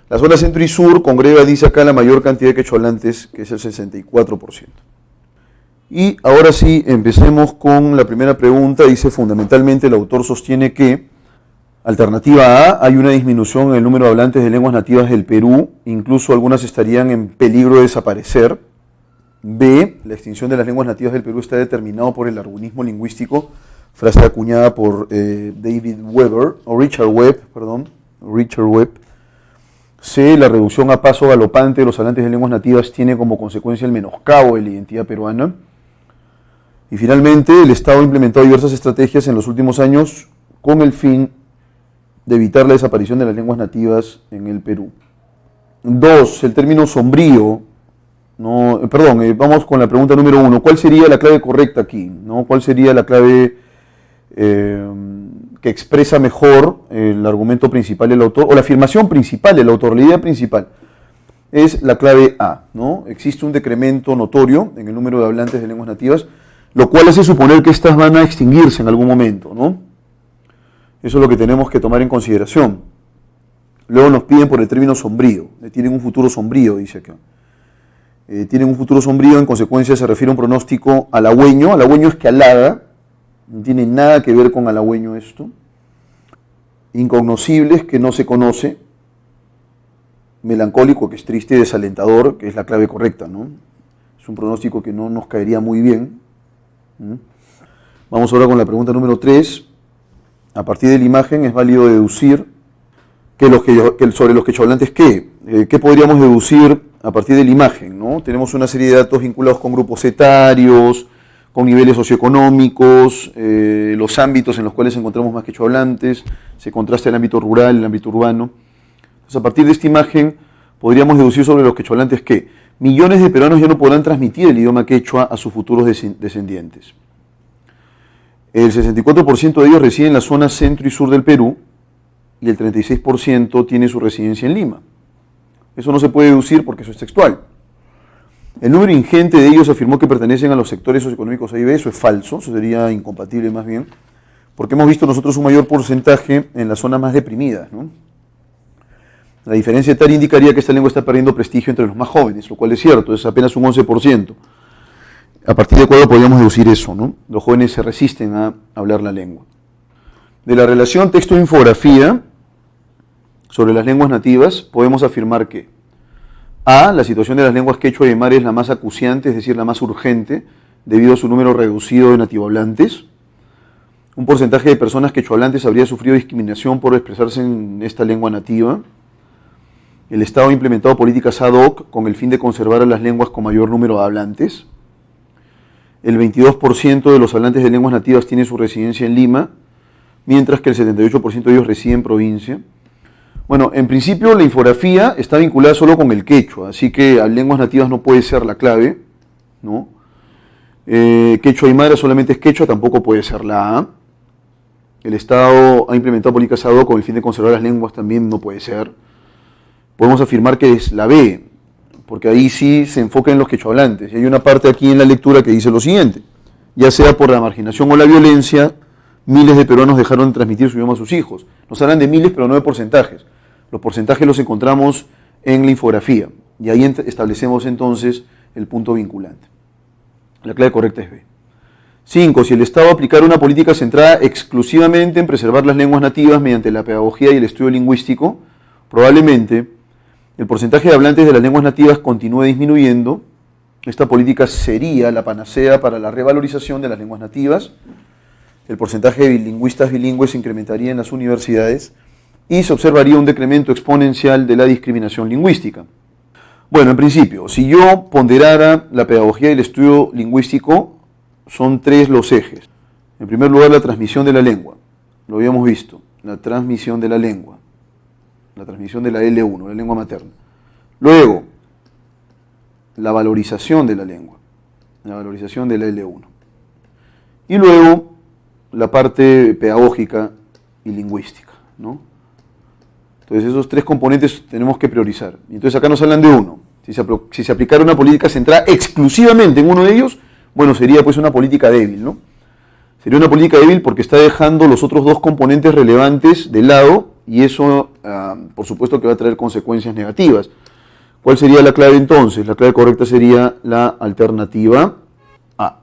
La zona centro y sur congrega, dice acá, la mayor cantidad de quechuahablantes, que es el 64%. Y ahora sí, empecemos con la primera pregunta. Dice, fundamentalmente el autor sostiene que, alternativa A, hay una disminución en el número de hablantes de lenguas nativas del Perú, incluso algunas estarían en peligro de desaparecer. B, la extinción de las lenguas nativas del Perú está determinado por el darwinismo lingüístico frase acuñada por David Weber, o Richard Webb, perdón, Richard Webb. C. La reducción a paso galopante de los hablantes de lenguas nativas tiene como consecuencia el menoscabo de la identidad peruana. Y finalmente, el Estado ha implementado diversas estrategias en los últimos años con el fin de evitar la desaparición de las lenguas nativas en el Perú. 2. El término sombrío. Vamos con la pregunta número 1. ¿Cuál sería la clave correcta aquí? ¿Cuál sería la clave que expresa mejor el argumento principal del autor, o la afirmación principal del autor, la idea principal? Es la clave A, ¿no? Existe un decremento notorio en el número de hablantes de lenguas nativas, lo cual hace suponer que estas van a extinguirse en algún momento, ¿no? Eso es lo que tenemos que tomar en consideración. Luego nos piden por el término sombrío. Tienen un futuro sombrío, dice acá. Tienen un futuro sombrío, en consecuencia se refiere a un pronóstico halagüeño. Halagüeño es que halaga, no tiene nada que ver con halagüeño esto. Incognoscibles, que no se conoce. Melancólico, que es triste y desalentador, que es la clave correcta, ¿no? Es un pronóstico que no nos caería muy bien. Vamos ahora con la pregunta número 3. A partir de la imagen es válido deducir sobre los quechohablantes ¿qué? ¿Qué podríamos deducir a partir de la imagen? ¿No? Tenemos una serie de datos vinculados con grupos etarios, con niveles socioeconómicos, los ámbitos en los cuales encontramos más quechohablantes, se contrasta el ámbito rural, el ámbito urbano. Entonces, a partir de esta imagen podríamos deducir sobre los quechohablantes que millones de peruanos ya no podrán transmitir el idioma quechua a sus futuros descendientes. El 64% de ellos reside en la zona centro y sur del Perú y el 36% tiene su residencia en Lima. Eso no se puede deducir porque eso es textual. El número ingente de ellos afirmó que pertenecen a los sectores socioeconómicos A y B. Eso es falso, eso sería incompatible más bien, porque hemos visto nosotros un mayor porcentaje en las zonas más deprimidas, ¿no? La diferencia etaria indicaría que esta lengua está perdiendo prestigio entre los más jóvenes, lo cual es cierto, es apenas un 11%. A partir de cuándo podríamos deducir eso, ¿no? Los jóvenes se resisten a hablar la lengua. De la relación texto-infografía sobre las lenguas nativas, podemos afirmar que A. La situación de las lenguas quechua y aymara es la más acuciante, es decir, la más urgente, debido a su número reducido de nativohablantes. Un porcentaje de personas quechohablantes habría sufrido discriminación por expresarse en esta lengua nativa. El Estado ha implementado políticas ad hoc con el fin de conservar a las lenguas con mayor número de hablantes. El 22% de los hablantes de lenguas nativas tiene su residencia en Lima, mientras que el 78% de ellos reside en provincia. Bueno, en principio la infografía está vinculada solo con el quechua, así que a lenguas nativas no puede ser la clave, ¿no? Quechua aymara solamente es quechua, tampoco puede ser la A. El Estado ha implementado políticas ad hoc con el fin de conservar las lenguas, también no puede ser. Podemos afirmar que es la B, porque ahí sí se enfoca en los quechohablantes. Y hay una parte aquí en la lectura que dice lo siguiente: ya sea por la marginación o la violencia, miles de peruanos dejaron de transmitir su idioma a sus hijos. Nos hablan de miles, pero no de porcentajes. Los porcentajes los encontramos en la infografía, y ahí establecemos entonces el punto vinculante. La clave correcta es B. 5. Si el Estado aplicara una política centrada exclusivamente en preservar las lenguas nativas mediante la pedagogía y el estudio lingüístico, probablemente el porcentaje de hablantes de las lenguas nativas continúe disminuyendo. Esta política sería la panacea para la revalorización de las lenguas nativas. El porcentaje de lingüistas bilingües se incrementaría en las universidades y se observaría un decremento exponencial de la discriminación lingüística. Bueno, en principio, si yo ponderara la pedagogía y el estudio lingüístico, son 3 los ejes. En primer lugar, la transmisión de la lengua. Lo habíamos visto, la transmisión de la lengua. La transmisión de la L1, la lengua materna. Luego, la valorización de la lengua, la valorización de la L1. Y luego, la parte pedagógica y lingüística, ¿no? Entonces, esos 3 componentes tenemos que priorizar. Y entonces acá nos hablan de uno. Si se aplicara una política centrada exclusivamente en uno de ellos, bueno, sería pues una política débil, ¿no? Sería una política débil porque está dejando los otros 2 componentes relevantes de lado, y eso, por supuesto, que va a traer consecuencias negativas. ¿Cuál sería la clave entonces? La clave correcta sería la alternativa A.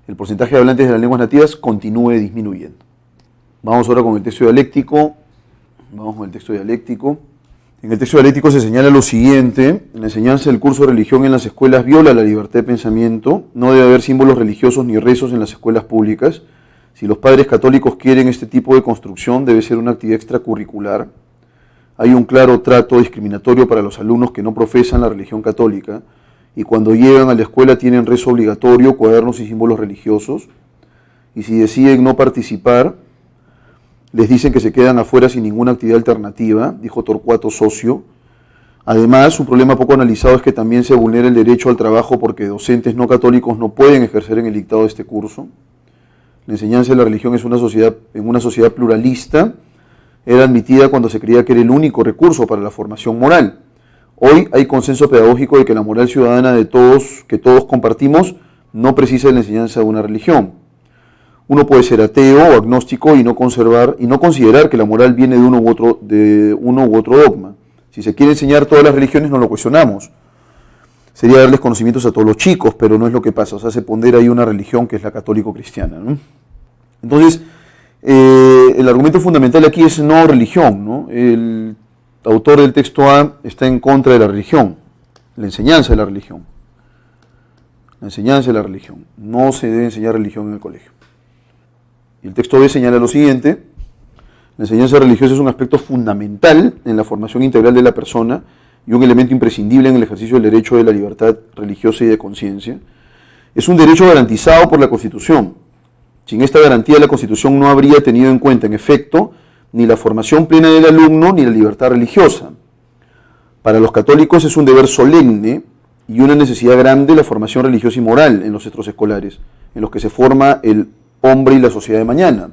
El porcentaje de hablantes de las lenguas nativas continúe disminuyendo. Vamos ahora con el texto dialéctico. En el texto dialéctico se señala lo siguiente: la enseñanza del curso de religión en las escuelas viola la libertad de pensamiento, no debe haber símbolos religiosos ni rezos en las escuelas públicas, Si los padres católicos quieren este tipo de construcción, debe ser una actividad extracurricular. Hay un claro trato discriminatorio para los alumnos que no profesan la religión católica y cuando llegan a la escuela tienen rezo obligatorio, cuadernos y símbolos religiosos. Y si deciden no participar, les dicen que se quedan afuera sin ninguna actividad alternativa, dijo Torcuato Socio. Además, un problema poco analizado es que también se vulnera el derecho al trabajo porque docentes no católicos no pueden ejercer en el dictado de este curso. La enseñanza de la religión es en una sociedad pluralista, era admitida cuando se creía que era el único recurso para la formación moral. Hoy hay consenso pedagógico de que la moral ciudadana de todos, que todos compartimos, no precisa de la enseñanza de una religión. Uno puede ser ateo o agnóstico y no considerar que la moral viene de uno u otro dogma. Si se quiere enseñar todas las religiones, no lo cuestionamos. Sería darles conocimientos a todos los chicos, pero no es lo que pasa. O sea, se pondera ahí una religión que es la católico-cristiana, ¿no? Entonces, el argumento fundamental aquí es no religión, ¿no? El autor del texto A está en contra de la religión, la enseñanza de la religión. La enseñanza de la religión. No se debe enseñar religión en el colegio. Y el texto B señala lo siguiente: la enseñanza religiosa es un aspecto fundamental en la formación integral de la persona y un elemento imprescindible en el ejercicio del derecho de la libertad religiosa y de conciencia. Es un derecho garantizado por la Constitución. Sin esta garantía, la Constitución no habría tenido en cuenta, en efecto, ni la formación plena del alumno ni la libertad religiosa. Para los católicos es un deber solemne y una necesidad grande la formación religiosa y moral en los centros escolares, en los que se forma el hombre y la sociedad de mañana.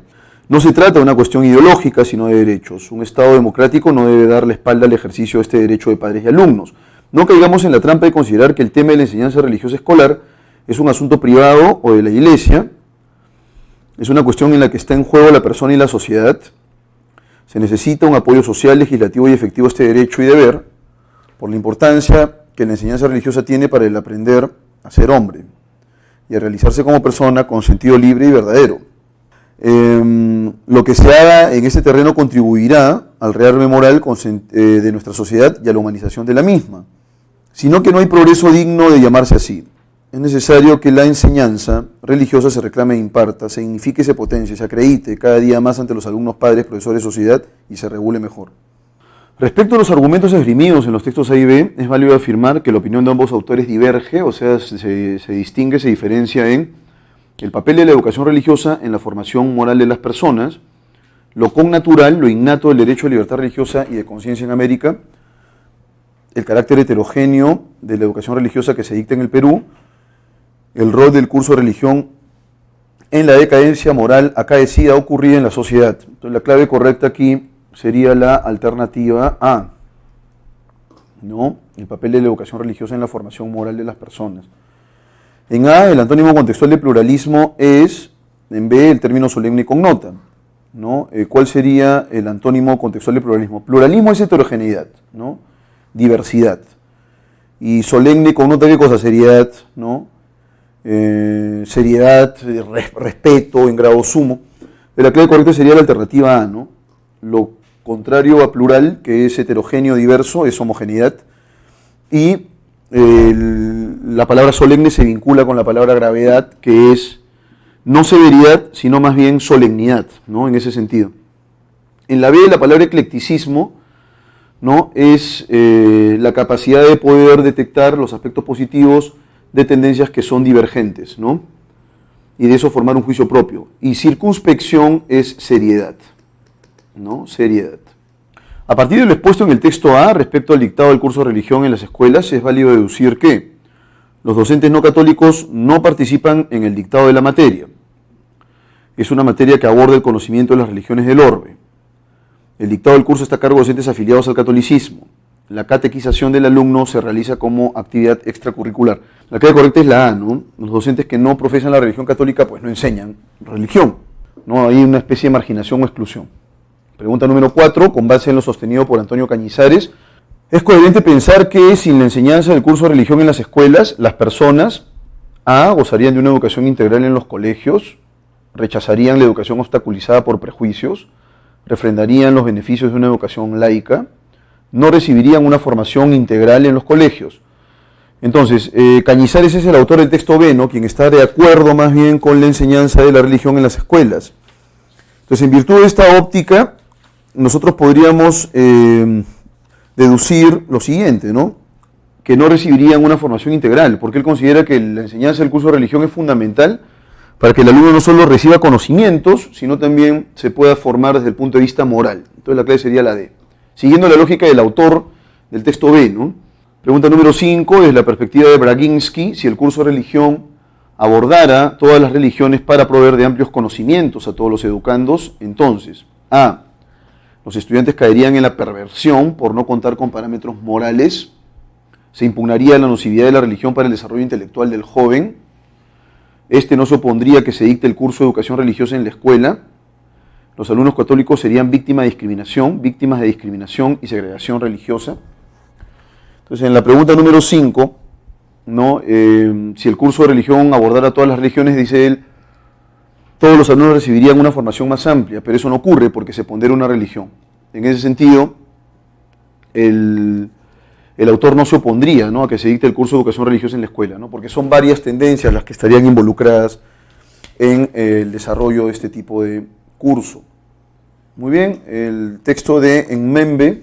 No se trata de una cuestión ideológica, sino de derechos. Un Estado democrático no debe dar la espalda al ejercicio de este derecho de padres y alumnos. No caigamos en la trampa de considerar que el tema de la enseñanza religiosa escolar es un asunto privado o de la Iglesia. Es una cuestión en la que está en juego la persona y la sociedad. Se necesita un apoyo social, legislativo y efectivo a este derecho y deber, por la importancia que la enseñanza religiosa tiene para el aprender a ser hombre y a realizarse como persona con sentido libre y verdadero. Lo que se haga en ese terreno contribuirá al rearme moral de nuestra sociedad y a la humanización de la misma, sino que no hay progreso digno de llamarse así. Es necesario que la enseñanza religiosa se reclame e imparta, se dignifique, se potencie, se acredite cada día más ante los alumnos, padres, profesores, sociedad y se regule mejor. Respecto a los argumentos esgrimidos en los textos A y B, es válido afirmar que la opinión de ambos autores diverge, o sea, se distingue, se diferencia en el papel de la educación religiosa en la formación moral de las personas, lo connatural, lo innato del derecho a libertad religiosa y de conciencia en América, el carácter heterogéneo de la educación religiosa que se dicta en el Perú, el rol del curso de religión en la decadencia moral acaecida ocurrida en la sociedad. Entonces, la clave correcta aquí sería la alternativa A, ¿no? El papel de la educación religiosa en la formación moral de las personas. En A, el antónimo contextual de pluralismo es, en B, el término solemne con nota, ¿no? ¿Cuál sería el antónimo contextual de pluralismo? Pluralismo es heterogeneidad, ¿no? Diversidad. Y solemne con nota, ¿qué cosa? Seriedad, ¿no? Seriedad, respeto en grado sumo. La clave correcta sería la alternativa A, ¿no? Lo contrario a plural, que es heterogéneo, diverso, es homogeneidad. Y la palabra solemne se vincula con la palabra gravedad, que es no severidad, sino más bien solemnidad, ¿no? En ese sentido. En la B, la palabra eclecticismo, ¿no? Es la capacidad de poder detectar los aspectos positivos de tendencias que son divergentes, ¿no? Y de eso formar un juicio propio. Y circunspección es seriedad, ¿no? Seriedad. A partir de lo expuesto en el texto A, respecto al dictado del curso de religión en las escuelas, es válido deducir que los docentes no católicos no participan en el dictado de la materia. Es una materia que aborda el conocimiento de las religiones del orbe. El dictado del curso está a cargo de docentes afiliados al catolicismo. La catequización del alumno se realiza como actividad extracurricular. La clave correcta es la A, ¿no? Los docentes que no profesan la religión católica pues no enseñan religión, ¿no? Hay una especie de marginación o exclusión. Pregunta número 4, con base en lo sostenido por Antonio Cañizares. ¿Es coherente pensar que sin la enseñanza del curso de religión en las escuelas, las personas A, gozarían de una educación integral en los colegios, rechazarían la educación obstaculizada por prejuicios, refrendarían los beneficios de una educación laica, no recibirían una formación integral en los colegios? Entonces, Cañizares es el autor del texto B, ¿no? Quien está de acuerdo más bien con la enseñanza de la religión en las escuelas. Entonces, en virtud de esta óptica, nosotros podríamos deducir lo siguiente, ¿no? Que no recibirían una formación integral, porque él considera que la enseñanza del curso de religión es fundamental para que el alumno no solo reciba conocimientos, sino también se pueda formar desde el punto de vista moral. Entonces la clave sería la D. Siguiendo la lógica del autor del texto B, ¿no? Pregunta número 5, desde la perspectiva de Braginsky, si el curso de religión abordara todas las religiones para proveer de amplios conocimientos a todos los educandos, entonces, A, los estudiantes caerían en la perversión por no contar con parámetros morales, se impugnaría la nocividad de la religión para el desarrollo intelectual del joven, este no se opondría que se dicte el curso de educación religiosa en la escuela, los alumnos católicos serían víctimas de discriminación y segregación religiosa. Entonces, en la pregunta número 5, ¿no? Si el curso de religión abordara todas las religiones, dice él, todos los alumnos recibirían una formación más amplia, pero eso no ocurre porque se pondera una religión. En ese sentido, el autor no se opondría, ¿no? A que se dicte el curso de educación religiosa en la escuela, ¿no? Porque son varias tendencias las que estarían involucradas en el desarrollo de este tipo de curso. Muy bien, el texto de Mbembe.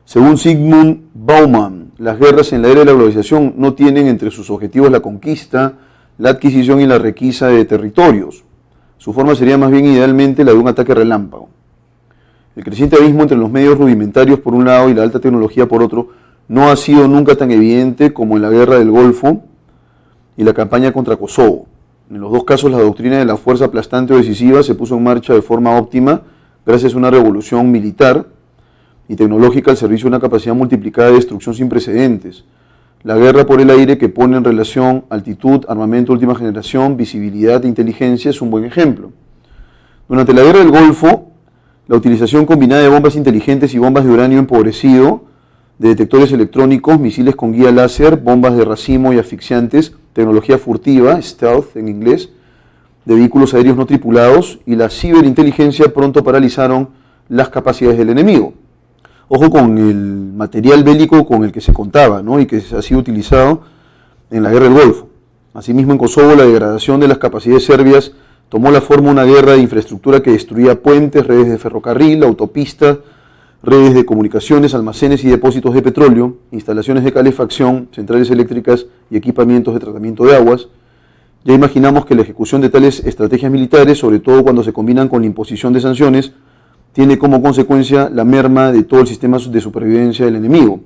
Según Zygmunt Bauman, las guerras en la era de la globalización no tienen entre sus objetivos la conquista, la adquisición y la requisa de territorios. Su forma sería más bien idealmente la de un ataque relámpago. El creciente abismo entre los medios rudimentarios por un lado y la alta tecnología por otro no ha sido nunca tan evidente como en la guerra del Golfo y la campaña contra Kosovo. En los dos casos la doctrina de la fuerza aplastante o decisiva se puso en marcha de forma óptima gracias a una revolución militar y tecnológica al servicio de una capacidad multiplicada de destrucción sin precedentes. La guerra por el aire, que pone en relación altitud, armamento última generación, visibilidad e inteligencia, es un buen ejemplo. Durante la guerra del Golfo, la utilización combinada de bombas inteligentes y bombas de uranio empobrecido, de detectores electrónicos, misiles con guía láser, bombas de racimo y asfixiantes, tecnología furtiva, stealth en inglés, de vehículos aéreos no tripulados y la ciberinteligencia pronto paralizaron las capacidades del enemigo. Ojo con el material bélico con el que se contaba, ¿no? Y que ha sido utilizado en la guerra del Golfo. Asimismo, en Kosovo, la degradación de las capacidades serbias tomó la forma de una guerra de infraestructura que destruía puentes, redes de ferrocarril, autopistas, redes de comunicaciones, almacenes y depósitos de petróleo, instalaciones de calefacción, centrales eléctricas y equipamientos de tratamiento de aguas. Ya imaginamos que la ejecución de tales estrategias militares, sobre todo cuando se combinan con la imposición de sanciones, tiene como consecuencia la merma de todo el sistema de supervivencia del enemigo.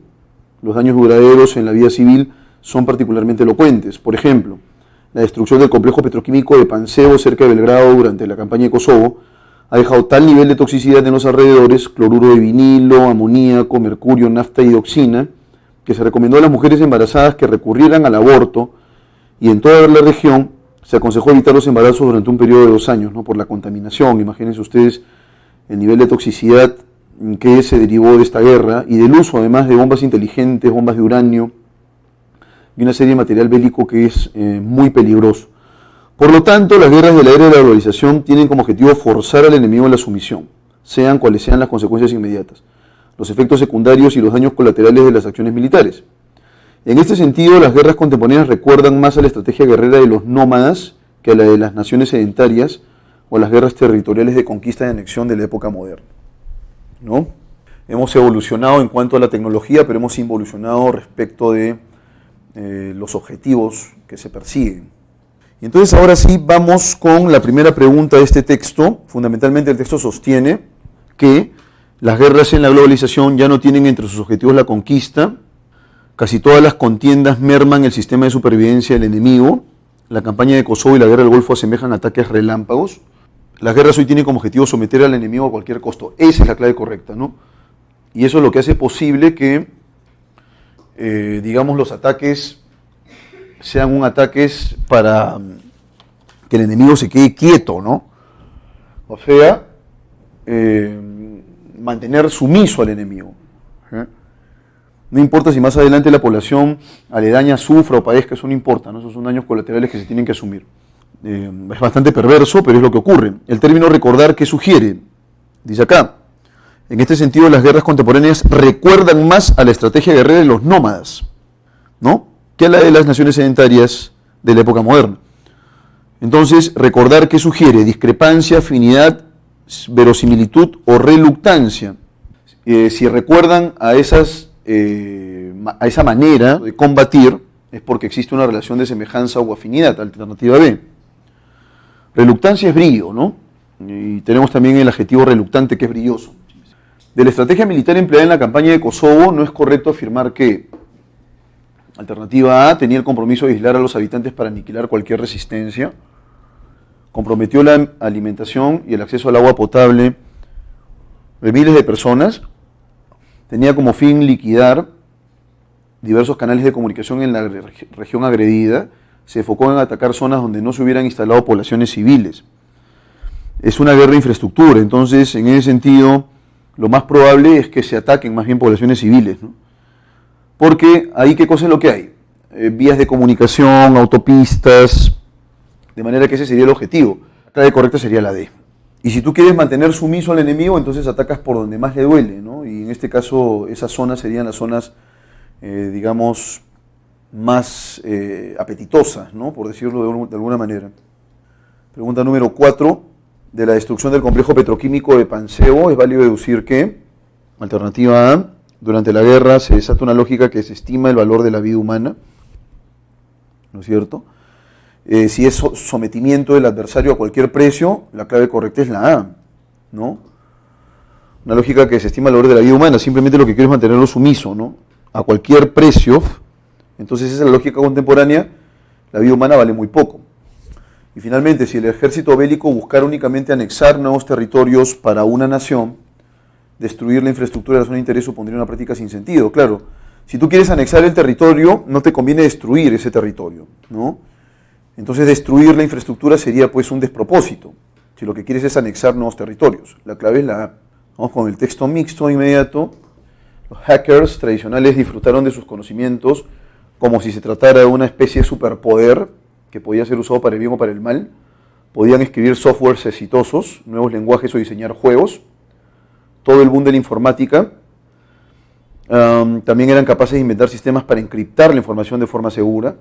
Los daños duraderos en la vida civil son particularmente elocuentes. Por ejemplo, la destrucción del complejo petroquímico de Pančevo cerca de Belgrado durante la campaña de Kosovo ha dejado tal nivel de toxicidad en los alrededores, cloruro de vinilo, amoníaco, mercurio, nafta y dioxina, que se recomendó a las mujeres embarazadas que recurrieran al aborto, y en toda la región se aconsejó evitar los embarazos durante un periodo de 2 años, ¿no? Por la contaminación. Imagínense ustedes el nivel de toxicidad que se derivó de esta guerra y del uso además de bombas inteligentes, bombas de uranio y una serie de material bélico que es muy peligroso. Por lo tanto, las guerras de la era de la globalización tienen como objetivo forzar al enemigo a la sumisión, sean cuales sean las consecuencias inmediatas, los efectos secundarios y los daños colaterales de las acciones militares. En este sentido, las guerras contemporáneas recuerdan más a la estrategia guerrera de los nómadas que a la de las naciones sedentarias o a las guerras territoriales de conquista y anexión de la época moderna, ¿no? Hemos evolucionado en cuanto a la tecnología, pero hemos involucionado respecto de los objetivos que se persiguen. Y entonces ahora sí vamos con la primera pregunta de este texto. Fundamentalmente el texto sostiene que las guerras en la globalización ya no tienen entre sus objetivos la conquista. Casi todas las contiendas merman el sistema de supervivencia del enemigo. La campaña de Kosovo y la guerra del Golfo asemejan ataques relámpagos. Las guerras hoy tienen como objetivo someter al enemigo a cualquier costo. Esa es la clave correcta, ¿no? Y eso es lo que hace posible que, digamos, los ataques sean ataques para que el enemigo se quede quieto, ¿no? O sea, mantener sumiso al enemigo. No importa si más adelante la población aledaña sufra o padezca, eso no importa, ¿no? Esos son daños colaterales que se tienen que asumir. Es bastante perverso, pero es lo que ocurre. El término recordar, ¿qué sugiere? Dice acá, En este sentido, las guerras contemporáneas recuerdan más a la estrategia guerrera de los nómadas, ¿no?, que a la de las naciones sedentarias de la época moderna. Entonces, recordar qué sugiere: discrepancia, afinidad, verosimilitud o reluctancia. Si recuerdan a esa manera de combatir, es porque existe una relación de semejanza o afinidad. Alternativa B. Reluctancia es brillo, ¿no? Y tenemos también el adjetivo reluctante, que es brilloso. De la estrategia militar empleada en la campaña de Kosovo, no es correcto afirmar que: alternativa A, tenía el compromiso de aislar a los habitantes para aniquilar cualquier resistencia, comprometió la alimentación y el acceso al agua potable de miles de personas, tenía como fin liquidar diversos canales de comunicación en la región agredida, se enfocó en atacar zonas donde no se hubieran instalado poblaciones civiles. Es una guerra de infraestructura, entonces en ese sentido lo más probable es que se ataquen más bien poblaciones civiles, ¿no? Porque ahí, ¿qué cosa es lo que hay? Vías de comunicación, autopistas, de manera que ese sería el objetivo. La clave correcta sería la D. Y si tú quieres mantener sumiso al enemigo, entonces atacas por donde más le duele, ¿no? Y en este caso, esas zonas serían las zonas, digamos, más apetitosas, ¿no?, por decirlo de alguna manera. Pregunta número 4. De la destrucción del complejo petroquímico de Pansebo, es válido deducir que: alternativa A, durante la guerra se desata una lógica que desestima el valor de la vida humana, ¿no es cierto? Si es sometimiento del adversario a cualquier precio, la clave correcta es la A, ¿no? Una lógica que desestima el valor de la vida humana, simplemente lo que quiere es mantenerlo sumiso, ¿no?, a cualquier precio. Entonces esa es la lógica contemporánea: la vida humana vale muy poco. Y finalmente, si el ejército bélico buscara únicamente anexar nuevos territorios para una nación, destruir la infraestructura de la zona de interés supondría una práctica sin sentido. Claro, si tú quieres anexar el territorio, no te conviene destruir ese territorio, ¿no? Entonces destruir la infraestructura sería pues un despropósito, si lo que quieres es anexar nuevos territorios. La clave es la A. Vamos con el texto mixto inmediato. Los hackers tradicionales disfrutaron de sus conocimientos como si se tratara de una especie de superpoder que podía ser usado para el bien o para el mal. Podían escribir softwares exitosos, nuevos lenguajes o diseñar juegos. Todo el boom de la informática. También eran capaces de inventar sistemas para encriptar la información de forma segura.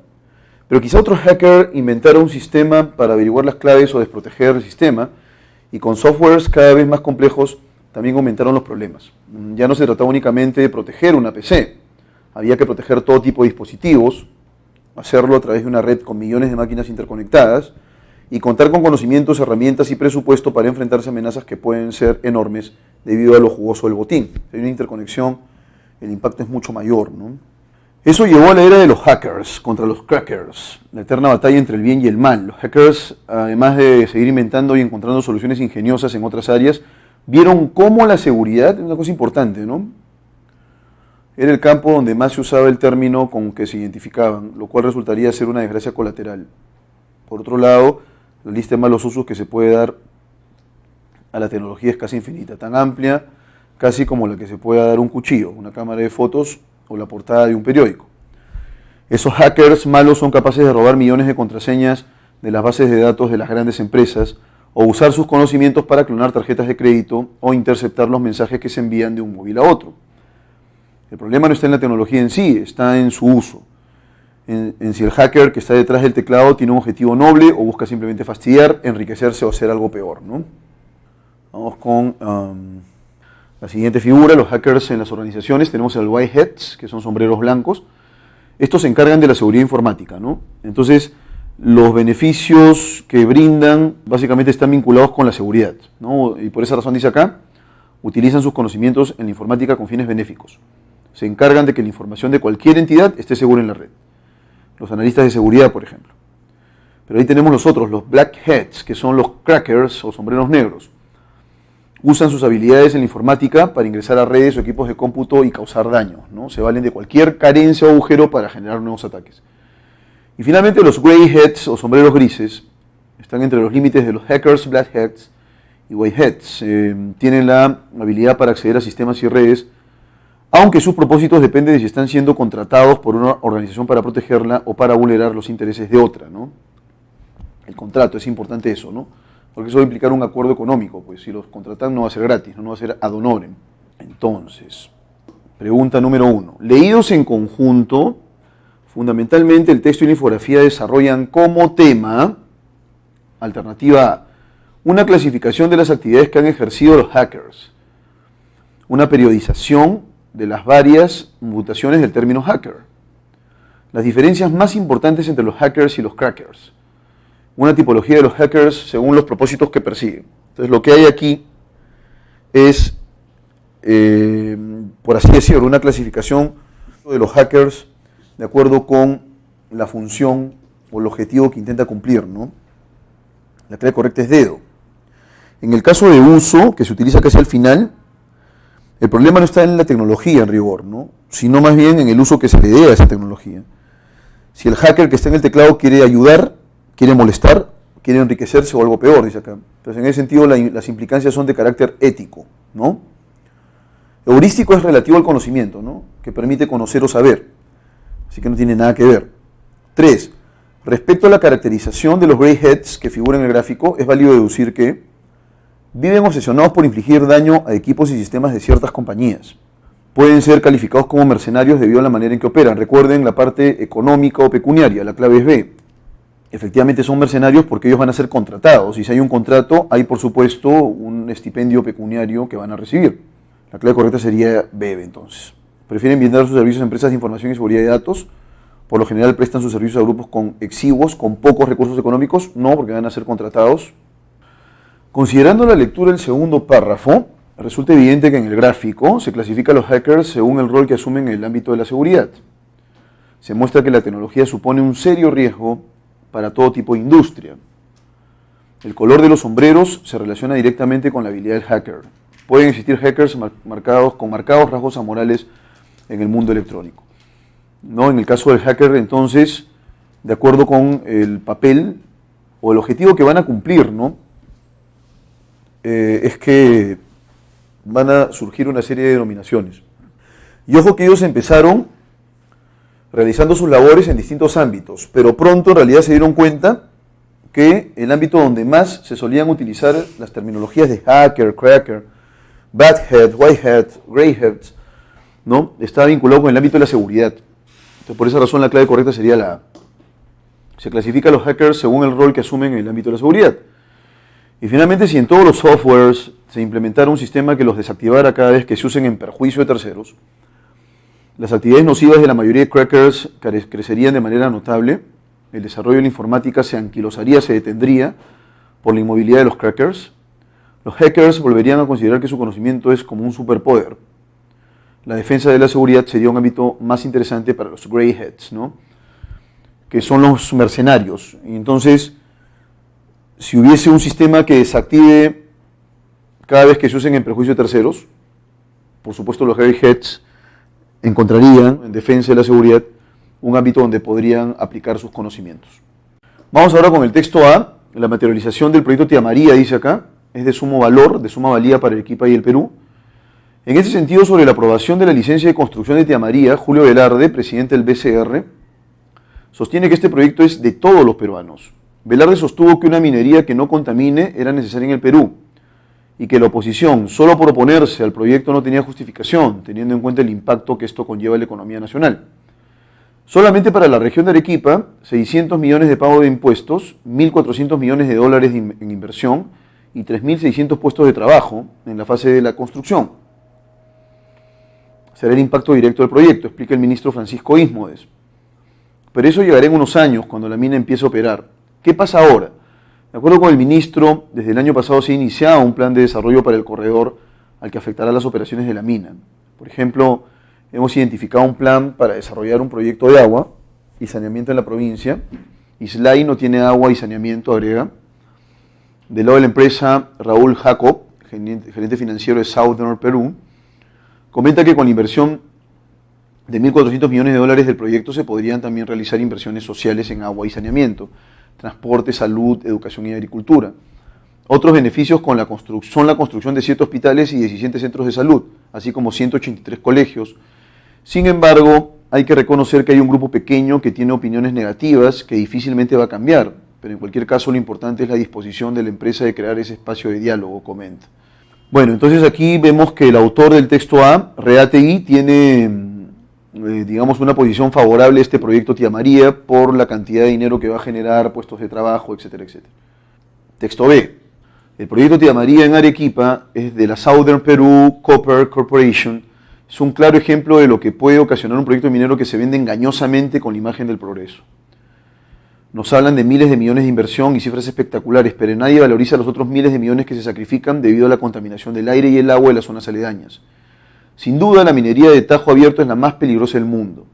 Pero quizá otro hacker inventara un sistema para averiguar las claves o desproteger el sistema, y con softwares cada vez más complejos también aumentaron los problemas. Ya no se trataba únicamente de proteger una PC, había que proteger todo tipo de dispositivos, hacerlo a través de una red con millones de máquinas interconectadas y contar con conocimientos, herramientas y presupuesto para enfrentarse a amenazas que pueden ser enormes debido a lo jugoso del botín. Si hay una interconexión, el impacto es mucho mayor, ¿no? Eso llevó a la era de los hackers contra los crackers, la eterna batalla entre el bien y el mal. Los hackers, además de seguir inventando y encontrando soluciones ingeniosas en otras áreas, vieron cómo la seguridad es una cosa importante, ¿no? Era el campo donde más se usaba el término con que se identificaban, lo cual resultaría ser una desgracia colateral. Por otro lado, la lista de malos usos que se puede dar a la tecnología es casi infinita, tan amplia casi como la que se pueda dar un cuchillo, una cámara de fotos o la portada de un periódico. Esos hackers malos son capaces de robar millones de contraseñas de las bases de datos de las grandes empresas o usar sus conocimientos para clonar tarjetas de crédito o interceptar los mensajes que se envían de un móvil a otro. El problema no está en la tecnología en sí, está en su uso. En si el hacker que está detrás del teclado tiene un objetivo noble o busca simplemente fastidiar, enriquecerse o hacer algo peor, ¿no? Vamos con la siguiente figura, los hackers en las organizaciones. Tenemos el white hats, que son sombreros blancos. Estos se encargan de la seguridad informática, ¿no? Entonces, los beneficios que brindan básicamente están vinculados con la seguridad, ¿no? Y por esa razón dice acá, utilizan sus conocimientos en la informática con fines benéficos. Se encargan de que la información de cualquier entidad esté segura en la red. Los analistas de seguridad, por ejemplo. Pero ahí tenemos los otros, los black hats, que son los crackers o sombreros negros. Usan sus habilidades en la informática para ingresar a redes o equipos de cómputo y causar daño, ¿no? Se valen de cualquier carencia o agujero para generar nuevos ataques. Y finalmente los grey hats o sombreros grises están entre los límites de los hackers, black hats y white hats. Tienen la habilidad para acceder a sistemas y redes, aunque sus propósitos dependen de si están siendo contratados por una organización para protegerla o para vulnerar los intereses de otra, ¿no? El contrato, es importante eso, ¿no? Porque eso va a implicar un acuerdo económico, pues si los contratan no va a ser gratis, no va a ser ad honorem. Entonces, pregunta número 1. Leídos en conjunto, fundamentalmente el texto y la infografía desarrollan como tema, alternativa A, una clasificación de las actividades que han ejercido los hackers, una periodización de las varias mutaciones del término hacker, las diferencias más importantes entre los hackers y los crackers, una tipología de los hackers según los propósitos que persiguen. Entonces lo que hay aquí es, por así decirlo, una clasificación de los hackers de acuerdo con la función o el objetivo que intenta cumplir, ¿no? La clave correcta es dedo. En el caso de uso, que se utiliza casi al final, el problema no está en la tecnología en rigor, ¿no? Sino más bien en el uso que se le dé a esa tecnología. Si el hacker que está en el teclado quiere ayudar, quiere molestar, quiere enriquecerse o algo peor, dice acá. Entonces, en ese sentido, las implicancias son de carácter ético, ¿no? Heurístico es relativo al conocimiento, ¿no? Que permite conocer o saber. Así que no tiene nada que ver. 3. Respecto a la caracterización de los greyheads que figuran en el gráfico, es válido deducir que viven obsesionados por infligir daño a equipos y sistemas de ciertas compañías. Pueden ser calificados como mercenarios debido a la manera en que operan. Recuerden la parte económica o pecuniaria, la clave es B. Efectivamente son mercenarios porque ellos van a ser contratados. Y si hay un contrato, hay por supuesto un estipendio pecuniario que van a recibir. La clave correcta sería B entonces. Prefieren brindar sus servicios a empresas de información y seguridad de datos. Por lo general prestan sus servicios a grupos con exiguos, con pocos recursos económicos. No, porque van a ser contratados. Considerando la lectura del segundo párrafo, resulta evidente que en el gráfico se clasifica a los hackers según el rol que asumen en el ámbito de la seguridad. Se muestra que la tecnología supone un serio riesgo para todo tipo de industria. El color de los sombreros se relaciona directamente con la habilidad del hacker. Pueden existir hackers con marcados rasgos amorales en el mundo electrónico. ¿No? En el caso del hacker, entonces, de acuerdo con el papel o el objetivo que van a cumplir, ¿no? Es que van a surgir una serie de denominaciones. Y ojo que ellos empezaron realizando sus labores en distintos ámbitos, pero pronto en realidad se dieron cuenta que el ámbito donde más se solían utilizar las terminologías de hacker, cracker, bad hat, white hat, grey hat, ¿no? Estaba vinculado con el ámbito de la seguridad. Entonces, por esa razón la clave correcta sería la A. Se clasifica a los hackers según el rol que asumen en el ámbito de la seguridad. Y finalmente, si en todos los softwares se implementara un sistema que los desactivara cada vez que se usen en perjuicio de terceros, las actividades nocivas de la mayoría de crackers crecerían de manera notable, el desarrollo de la informática se anquilosaría, se detendría por la inmovilidad de los crackers, los hackers volverían a considerar que su conocimiento es como un superpoder. La defensa de la seguridad sería un ámbito más interesante para los greyheads, ¿no? Que son los mercenarios. Y entonces, si hubiese un sistema que desactive cada vez que se usen en perjuicio de terceros, por supuesto los greyheads encontrarían en defensa de la seguridad un ámbito donde podrían aplicar sus conocimientos. Vamos ahora con el texto A. La materialización del proyecto Tía María, dice acá, es de sumo valor, de suma valía para Arequipa y el Perú. En este sentido, sobre la aprobación de la licencia de construcción de Tía María, Julio Velarde, presidente del BCR, sostiene que este proyecto es de todos los peruanos. Velarde sostuvo que una minería que no contamine era necesaria en el Perú y que la oposición, solo por oponerse al proyecto, no tenía justificación, teniendo en cuenta el impacto que esto conlleva en la economía nacional. Solamente para la región de Arequipa, 600 millones de pago de impuestos, 1.400 millones de dólares en inversión y 3.600 puestos de trabajo en la fase de la construcción. Será el impacto directo del proyecto, explica el ministro Francisco Ismodes. Pero eso llegará en unos años, cuando la mina empiece a operar. ¿Qué pasa ahora? De acuerdo con el ministro, desde el año pasado se ha iniciado un plan de desarrollo para el corredor al que afectará las operaciones de la mina. Por ejemplo, hemos identificado un plan para desarrollar un proyecto de agua y saneamiento en la provincia. Islay no tiene agua y saneamiento, agrega. Del lado de la empresa, Raúl Jacob, gerente financiero de Southern Perú, comenta que con la inversión de 1.400 millones de dólares del proyecto se podrían también realizar inversiones sociales en agua y saneamiento, transporte, salud, educación y agricultura. Otros beneficios son la construcción de 7 hospitales y 17 centros de salud, así como 183 colegios. Sin embargo, hay que reconocer que hay un grupo pequeño que tiene opiniones negativas que difícilmente va a cambiar, pero en cualquier caso lo importante es la disposición de la empresa de crear ese espacio de diálogo, comenta. Bueno, entonces aquí vemos que el autor del texto A, Reategui, tiene, digamos, una posición favorable a este proyecto Tía María por la cantidad de dinero que va a generar, puestos de trabajo, etcétera, etcétera. Texto B. El proyecto Tía María en Arequipa es de la Southern Peru Copper Corporation. Es un claro ejemplo de lo que puede ocasionar un proyecto minero que se vende engañosamente con la imagen del progreso. Nos hablan de miles de millones de inversión y cifras espectaculares, pero nadie valoriza los otros miles de millones que se sacrifican debido a la contaminación del aire y el agua de las zonas aledañas. Sin duda, la minería de Tajo Abierto es la más peligrosa del mundo,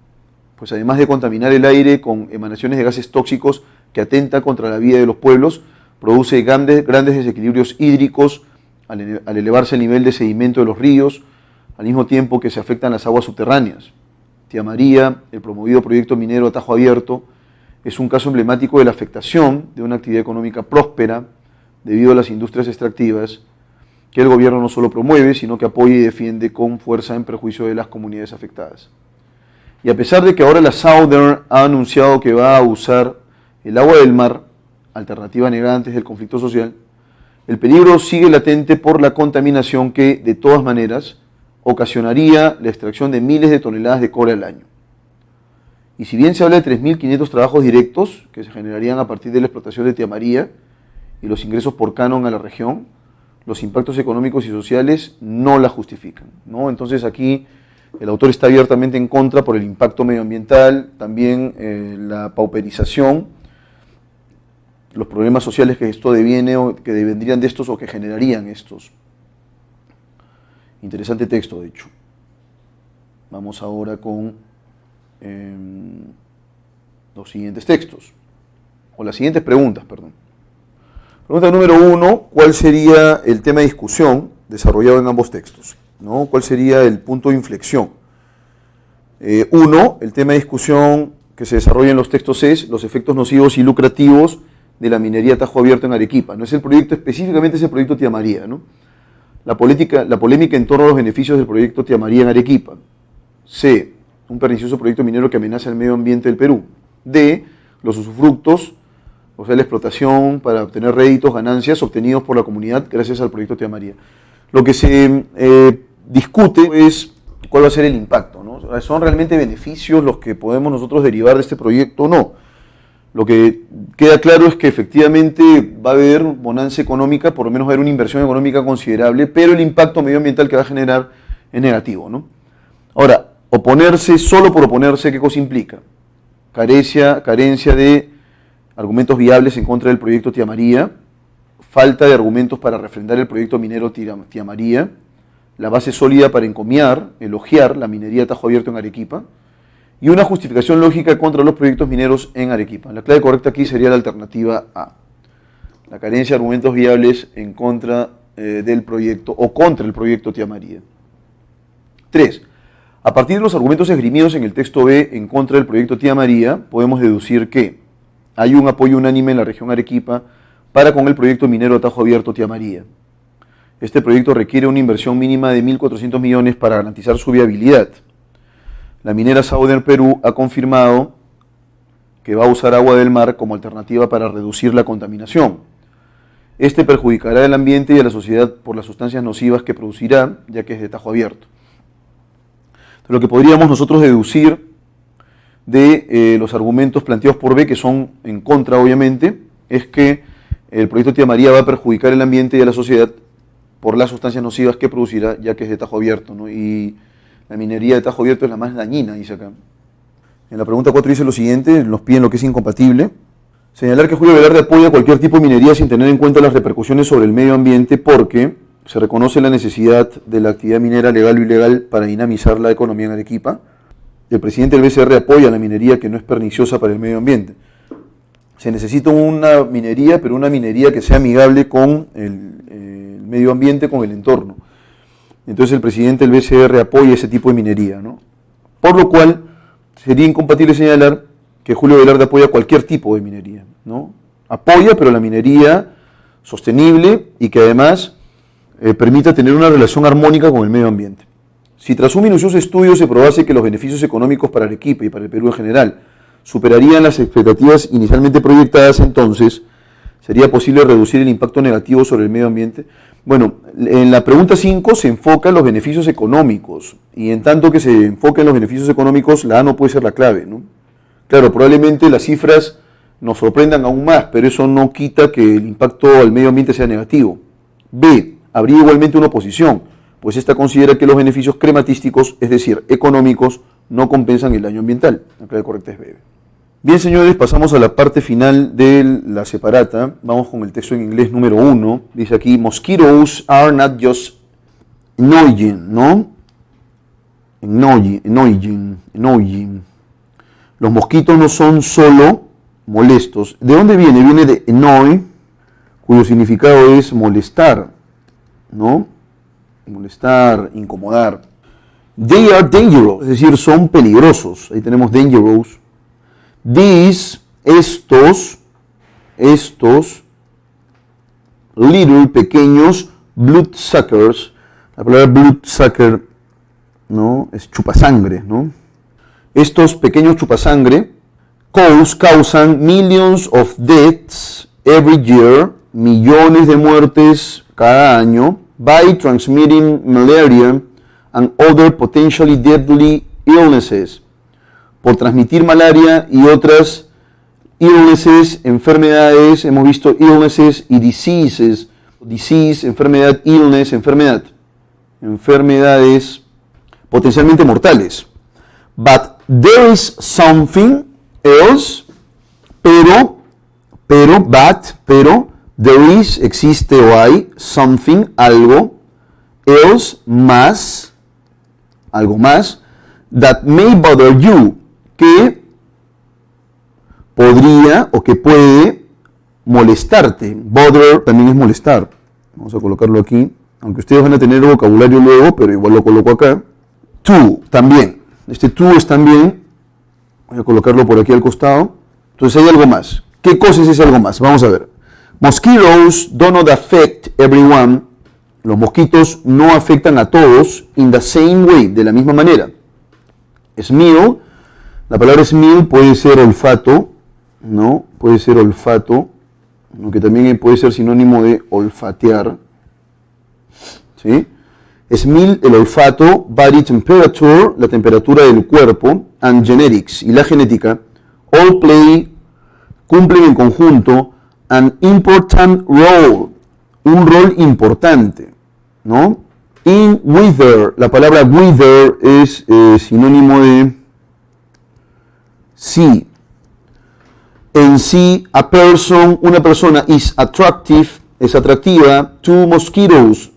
pues además de contaminar el aire con emanaciones de gases tóxicos que atentan contra la vida de los pueblos, produce grandes desequilibrios hídricos al elevarse el nivel de sedimento de los ríos, al mismo tiempo que se afectan las aguas subterráneas. Tía María, el promovido proyecto minero a Tajo Abierto, es un caso emblemático de la afectación de una actividad económica próspera debido a las industrias extractivas que el gobierno no solo promueve, sino que apoya y defiende con fuerza en perjuicio de las comunidades afectadas. Y a pesar de que ahora la Southern ha anunciado que va a usar el agua del mar, alternativa negada antes del conflicto social, el peligro sigue latente por la contaminación que, de todas maneras, ocasionaría la extracción de miles de toneladas de cobre al año. Y si bien se habla de 3.500 trabajos directos que se generarían a partir de la explotación de Tía María y los ingresos por canon a la región, los impactos económicos y sociales no la justifican, ¿no? Entonces aquí el autor está abiertamente en contra por el impacto medioambiental, también la pauperización, los problemas sociales que esto deviene o que devendrían de estos o que generarían estos. Interesante texto, de hecho. Vamos ahora con los siguientes textos, o las siguientes preguntas, perdón. Pregunta número 1, ¿cuál sería el tema de discusión desarrollado en ambos textos? ¿No? ¿Cuál sería el punto de inflexión? 1, el tema de discusión que se desarrolla en los textos es los efectos nocivos y lucrativos de la minería Tajo Abierto en Arequipa. No es el proyecto, específicamente es el proyecto Tía María, ¿no? La polémica en torno a los beneficios del proyecto Tía María en Arequipa. C, un pernicioso proyecto minero que amenaza el medio ambiente del Perú. D, los usufructos, o sea, la explotación para obtener réditos, ganancias obtenidos por la comunidad gracias al proyecto Tía María. Lo que se discute es cuál va a ser el impacto, ¿no? O sea, ¿son realmente beneficios los que podemos nosotros derivar de este proyecto o no? Lo que queda claro es que efectivamente va a haber bonanza económica, por lo menos va a haber una inversión económica considerable, pero el impacto medioambiental que va a generar es negativo, ¿no? Ahora, oponerse solo por oponerse, ¿qué cosa implica? Carencia de argumentos viables en contra del proyecto Tía María, falta de argumentos para refrendar el proyecto minero Tía María, la base sólida para elogiar la minería Tajo Abierto en Arequipa, y una justificación lógica contra los proyectos mineros en Arequipa. La clave correcta aquí sería la alternativa A. La carencia de argumentos viables en contra del proyecto o contra el proyecto Tía María. 3. A partir de los argumentos esgrimidos en el texto B en contra del proyecto Tía María, podemos deducir que hay un apoyo unánime en la región Arequipa para con el proyecto minero Tajo Abierto Tía María. Este proyecto requiere una inversión mínima de 1.400 millones para garantizar su viabilidad. La minera Southern Perú ha confirmado que va a usar agua del mar como alternativa para reducir la contaminación. Este perjudicará al ambiente y a la sociedad por las sustancias nocivas que producirá, ya que es de Tajo Abierto. Lo que podríamos nosotros deducir de los argumentos planteados por B, que son en contra obviamente, es que el proyecto Tía María va a perjudicar el ambiente y a la sociedad por las sustancias nocivas que producirá, ya que es de Tajo Abierto, ¿no? Y la minería de Tajo Abierto es la más dañina, dice acá. En la pregunta 4 dice lo siguiente, nos piden lo que es incompatible. Señalar que Julio Velarde apoya cualquier tipo de minería sin tener en cuenta las repercusiones sobre el medio ambiente porque se reconoce la necesidad de la actividad minera legal o ilegal para dinamizar la economía en Arequipa. El presidente del BCR apoya la minería que no es perniciosa para el medio ambiente. Se necesita una minería, pero una minería que sea amigable con el medio ambiente, con el entorno. Entonces el presidente del BCR apoya ese tipo de minería, ¿no? Por lo cual sería incompatible señalar que Julio Velarde apoya cualquier tipo de minería, ¿no? Apoya, pero la minería sostenible y que además permita tener una relación armónica con el medio ambiente. Si tras un minucioso estudio se probase que los beneficios económicos para Arequipa y para el Perú en general superarían las expectativas inicialmente proyectadas, entonces ¿Sería posible reducir el impacto negativo sobre el medio ambiente? Bueno, en la pregunta 5 se enfoca en los beneficios económicos, y en tanto que se enfoca en los beneficios económicos, la A no puede ser la clave, ¿no? Claro, probablemente las cifras nos sorprendan aún más, pero eso no quita que el impacto al medio ambiente sea negativo. B, habría igualmente una oposición, pues esta considera que los beneficios crematísticos, es decir, económicos, no compensan el daño ambiental. La clave correcta es B. Bien, señores, pasamos a la parte final de la separata. Vamos con el texto en inglés número 1. Dice aquí, mosquitoes are not just annoying, ¿no? Annoying. Los mosquitos no son solo molestos. ¿De dónde viene? Viene de annoy, cuyo significado es molestar, ¿no? Molestar, incomodar. They are dangerous, es decir, son peligrosos. Ahí tenemos dangerous. These, estos, little, pequeños, bloodsuckers. La palabra bloodsucker, ¿no? Es chupasangre, ¿no? Estos pequeños chupasangre causan millions of deaths every year, millones de muertes cada año, by transmitting malaria and other potentially deadly illnesses, por transmitir malaria y otras illnesses, enfermedades. Hemos visto illnesses y diseases. Disease, enfermedad, illness, enfermedad. Enfermedades potencialmente mortales. But there is something else, pero, there is, existe o hay, something, algo, else, más, algo más, that may bother you, que podría o que puede molestarte. Bother también es molestar. Vamos a colocarlo aquí, aunque ustedes van a tener vocabulario luego, pero igual lo coloco acá. To, también. Este to es también, voy a colocarlo por aquí al costado. Entonces hay algo más. ¿Qué cosa es ese algo más? Vamos a ver. Mosquitoes do not affect everyone. Los mosquitos no afectan a todos in the same way, de la misma manera. Smell, la palabra smell puede ser olfato, ¿no? Puede ser olfato, aunque también puede ser sinónimo de olfatear, ¿sí? Smell, el olfato, body temperature, la temperatura del cuerpo, and genetics, y la genética, all cumplen en conjunto an important role, un rol importante, ¿no? In wither, la palabra wither es sinónimo de sí. En sí, a person, una persona, is attractive, es atractiva, to mosquitoes,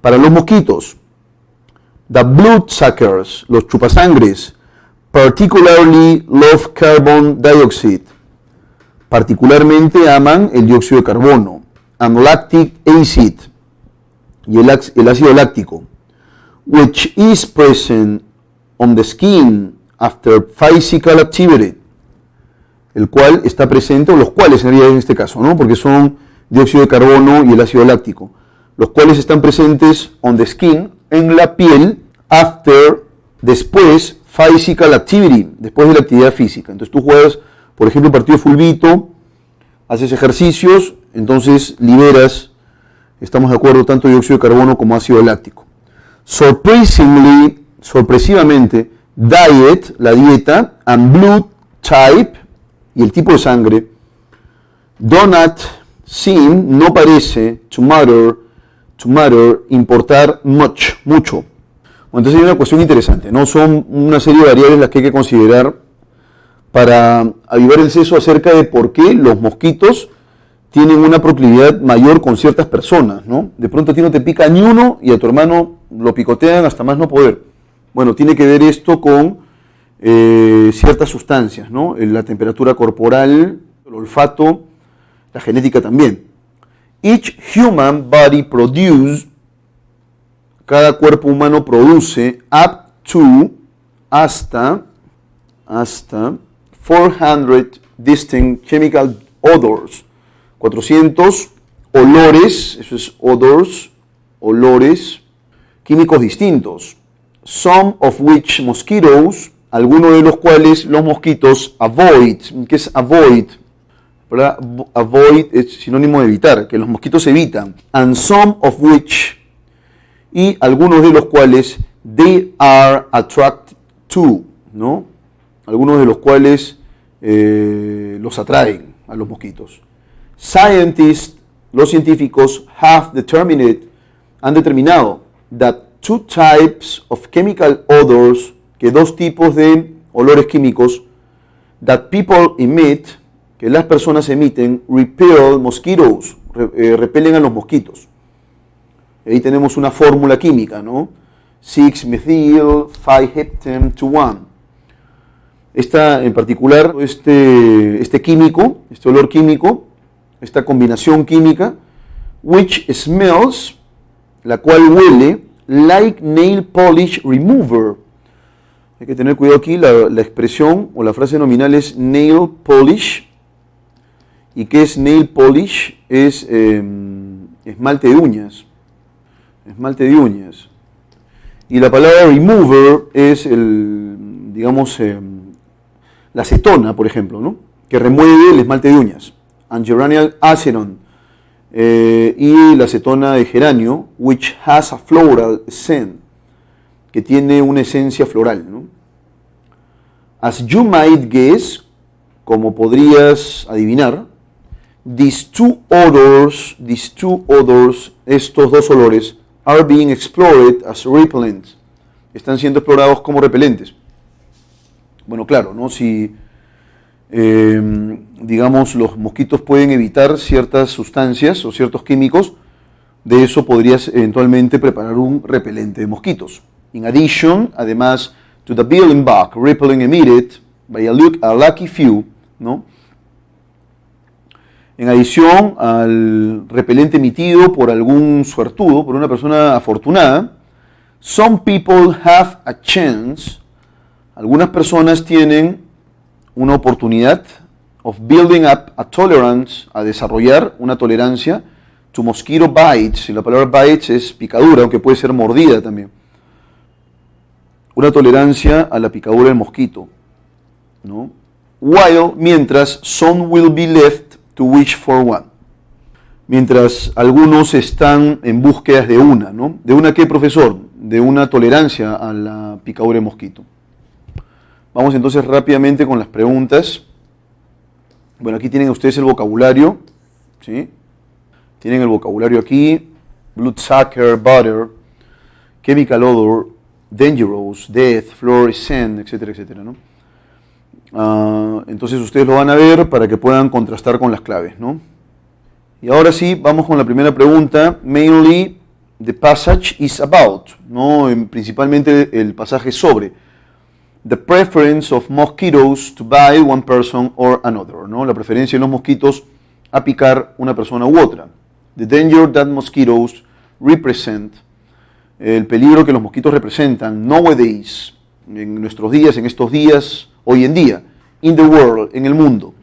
para los mosquitos. The bloodsuckers, los chupasangres, particularly love carbon dioxide, particularmente aman el dióxido de carbono, and lactic acid, y el ácido láctico, which is present on the skin after physical activity, el cual está presente, o los cuales sería en este caso, ¿no? Porque son dióxido de carbono y el ácido láctico, los cuales están presentes on the skin, en la piel, after, después, physical activity, después de la actividad física. Entonces tú juegas, por ejemplo, un partido de fulbito, haces ejercicios, entonces liberas, estamos de acuerdo, tanto dióxido de carbono como ácido láctico. Sorpresivamente, diet, la dieta, and blood type, y el tipo de sangre, do not seem, no parece, to matter, importar mucho. Bueno, entonces hay una cuestión interesante, ¿no? Son una serie de variables las que hay que considerar para avivar el seso acerca de por qué los mosquitos tienen una proclividad mayor con ciertas personas, ¿no? De pronto a ti no te pica ni uno y a tu hermano lo picotean hasta más no poder. Bueno, tiene que ver esto con ciertas sustancias, ¿no? La temperatura corporal, el olfato, la genética también. Each human body cada cuerpo humano produce up to, hasta 400 distinct chemical odors, 400 olores, eso es odors, olores químicos distintos, some of which mosquitoes, algunos de los cuales los mosquitos avoid. ¿Qué es avoid? Para avoid es sinónimo de evitar, que los mosquitos evitan. And some of which, y algunos de los cuales, they are attracted to, ¿no? Algunos de los cuales los atraen a los mosquitos. Scientists, los científicos, han determinado that two types of chemical odors, que dos tipos de olores químicos, that people emit, que las personas emiten, repel mosquitoes, repelen a los mosquitos. Ahí tenemos una fórmula química, ¿no? 6-methyl-5-heptane-1. Esta en particular, este químico, este olor químico, esta combinación química, which smells, la cual huele, like nail polish remover. Hay que tener cuidado aquí, la expresión o la frase nominal es nail polish. ¿Y qué es nail polish? Es esmalte de uñas. Esmalte de uñas. Y la palabra remover es la acetona, por ejemplo, ¿no? Que remueve el esmalte de uñas. And geranial aceton. Y la acetona de geranio, which has a floral scent, que tiene una esencia floral, ¿no? As you might guess, como podrías adivinar, these two odors, estos dos olores, are being explored as repellents. Están siendo explorados como repelentes. Bueno, claro, ¿no? Si los mosquitos pueden evitar ciertas sustancias o ciertos químicos, de eso podrías eventualmente preparar un repelente de mosquitos. In addition, además, to the building bug repelling emitted by a lucky few, ¿no? En adición al repelente emitido por algún suertudo, por una persona afortunada, some people have a chance, algunas personas tienen una oportunidad of building up a tolerance, a desarrollar una tolerancia to mosquito bites, y la palabra bites es picadura, aunque puede ser mordida también. Una tolerancia a la picadura del mosquito, ¿no? Mientras some will be left to wish for one. Mientras algunos están en búsqueda de una, ¿no? ¿De una qué, profesor? De una tolerancia a la picadura de mosquito. Vamos entonces rápidamente con las preguntas. Bueno, aquí tienen ustedes el vocabulario, ¿sí? Tienen el vocabulario aquí. Bloodsucker, butter, chemical odor, dangerous, death, fluorescent, etcétera, etcétera, ¿no? Entonces ustedes lo van a ver para que puedan contrastar con las claves, ¿no? Y ahora sí, vamos con la primera pregunta. Mainly, the passage is about, ¿no? Principalmente el pasaje sobre the preference of mosquitoes to bite one person or another, ¿no? La preferencia de los mosquitos a picar una persona u otra. The danger that mosquitoes represent, el peligro que los mosquitos representan nowadays, en nuestros días, en estos días, hoy en día, in the world, en el mundo.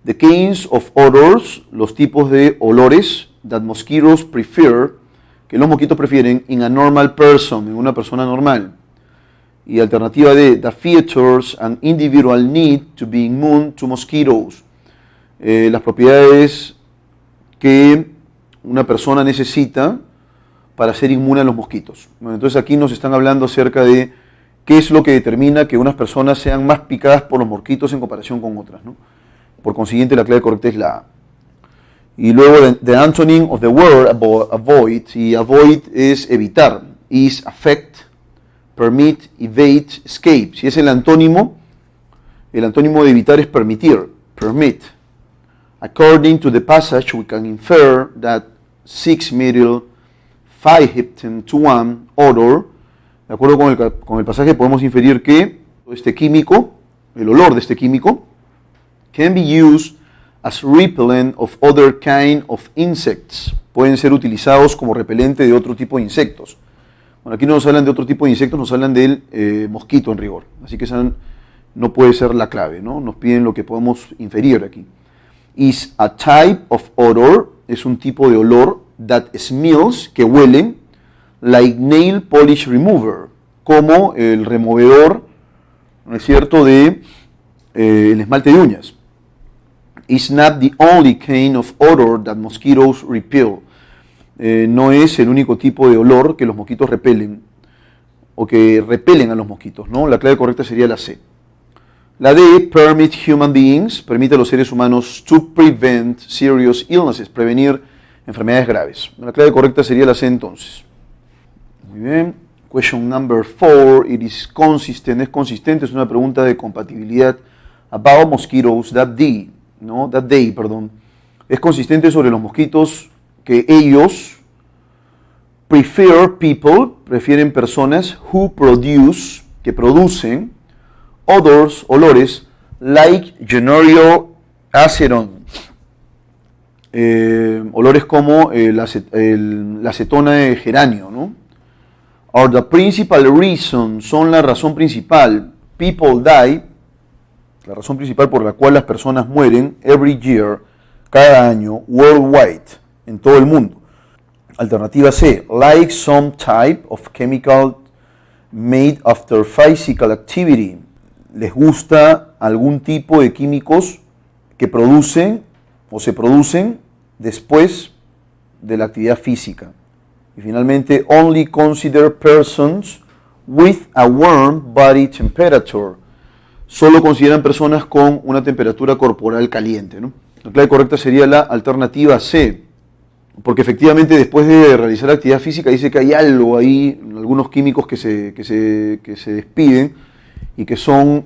The kinds of odors, los tipos de olores that mosquitoes prefer, que los mosquitos prefieren in a normal person, en una persona normal. Y alternativa D, the features and individual need to be immune to mosquitoes, las propiedades que una persona necesita para ser inmune a los mosquitos. Bueno, entonces aquí nos están hablando acerca de qué es lo que determina que unas personas sean más picadas por los mosquitos en comparación con otras, ¿no? Por consiguiente, la clave correcta es la A. Y luego, the antonym of the word avoid, y avoid es evitar, is affect, permit, evade, escape. Si es el antónimo de evitar es permitir, permit. According to the passage, we can infer that 6-methyl-5-heptane-1 odor, de acuerdo con el pasaje, podemos inferir que este químico, el olor de este químico, can be used as repellent of other kind of insects. Pueden ser utilizados como repelente de otro tipo de insectos. Bueno, aquí no nos hablan de otro tipo de insectos, nos hablan del mosquito en rigor. Así que esa no puede ser la clave, ¿no? Nos piden lo que podemos inferir aquí. Is a type of odor, es un tipo de olor, that smells, que huelen, like nail polish remover, como el removedor, ¿no es cierto?, de el esmalte de uñas. is not the only kind of odor that mosquitoes repel. No es el único tipo de olor que los mosquitos repelen o que repelen a los mosquitos, ¿no? La clave correcta sería la C. La D, permit human beings, permite a los seres humanos to prevent serious illnesses, prevenir enfermedades graves. La clave correcta sería la C entonces. Muy bien. Question number 4, it is consistent, es consistente, es una pregunta de compatibilidad. About mosquitoes that day, ¿no? That day, perdón. Es consistente sobre los mosquitos que ellos prefieren personas who produce, que producen, odors, olores, like general acetone. Olores como la acetona de geranio, ¿no? Are the principal reason, son la razón principal, people die, la razón principal por la cual las personas mueren, every year, cada año, worldwide, en todo el mundo. Alternativa C, like some type of chemical made after physical activity. Les gusta algún tipo de químicos que producen o se producen después de la actividad física. Y finalmente, only consider persons with a warm body temperature. Solo consideran personas con una temperatura corporal caliente, ¿no? La clave correcta sería la alternativa C, porque efectivamente después de realizar actividad física dice que hay algo ahí, algunos químicos que se despiden y que son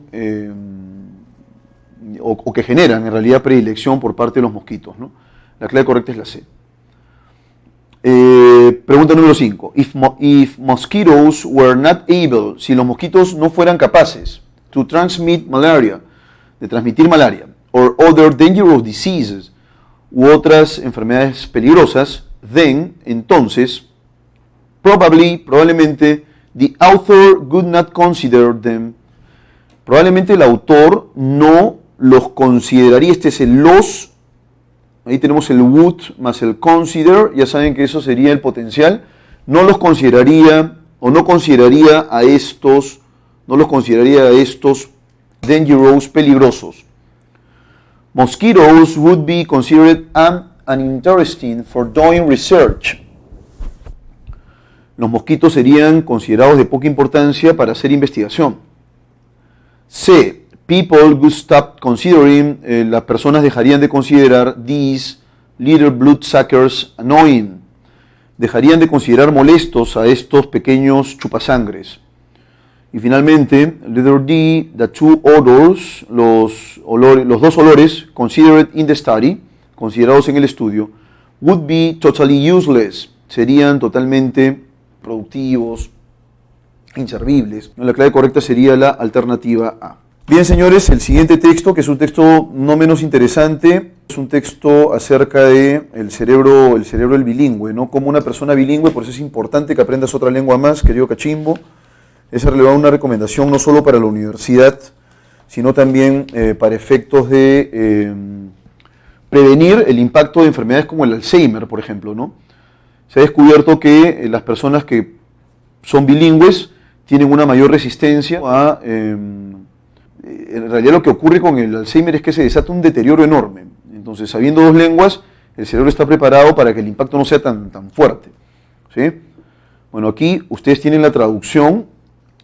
o que generan en realidad predilección por parte de los mosquitos, ¿no? La clave correcta es la C. Pregunta número 5. If mosquitoes were not able, si los mosquitos no fueran capaces to transmit malaria, de transmitir malaria, or other dangerous diseases, u otras enfermedades peligrosas, then, entonces, probablemente, the author would not consider them. Probablemente el autor no los consideraría, este es el los. Ahí tenemos el would más el consider, ya saben que eso sería el potencial. No los consideraría o no consideraría a estos dangerous, peligrosos. Mosquitoes would be considered uninteresting for doing research. Los mosquitos serían considerados de poca importancia para hacer investigación. C. People would stop considering, las personas dejarían de considerar these little bloodsuckers annoying. Dejarían de considerar molestos a estos pequeños chupasangres. Y finalmente, letter D, the two odors, los dos olores, considered in the study, considerados en el estudio, would be totally useless, serían totalmente productivos, inservibles. La clave correcta sería la alternativa A. Bien, señores, el siguiente texto, que es un texto no menos interesante, es un texto acerca de el cerebro del bilingüe, ¿no? Como una persona bilingüe, por eso es importante que aprendas otra lengua más, querido cachimbo. Esa es una recomendación no solo para la universidad, sino también para efectos de prevenir el impacto de enfermedades como el Alzheimer, por ejemplo, ¿no? Se ha descubierto que las personas que son bilingües tienen una mayor resistencia a... en realidad lo que ocurre con el Alzheimer es que se desata un deterioro enorme. Entonces, sabiendo dos lenguas, el cerebro está preparado para que el impacto no sea tan fuerte, ¿sí? Bueno, aquí ustedes tienen la traducción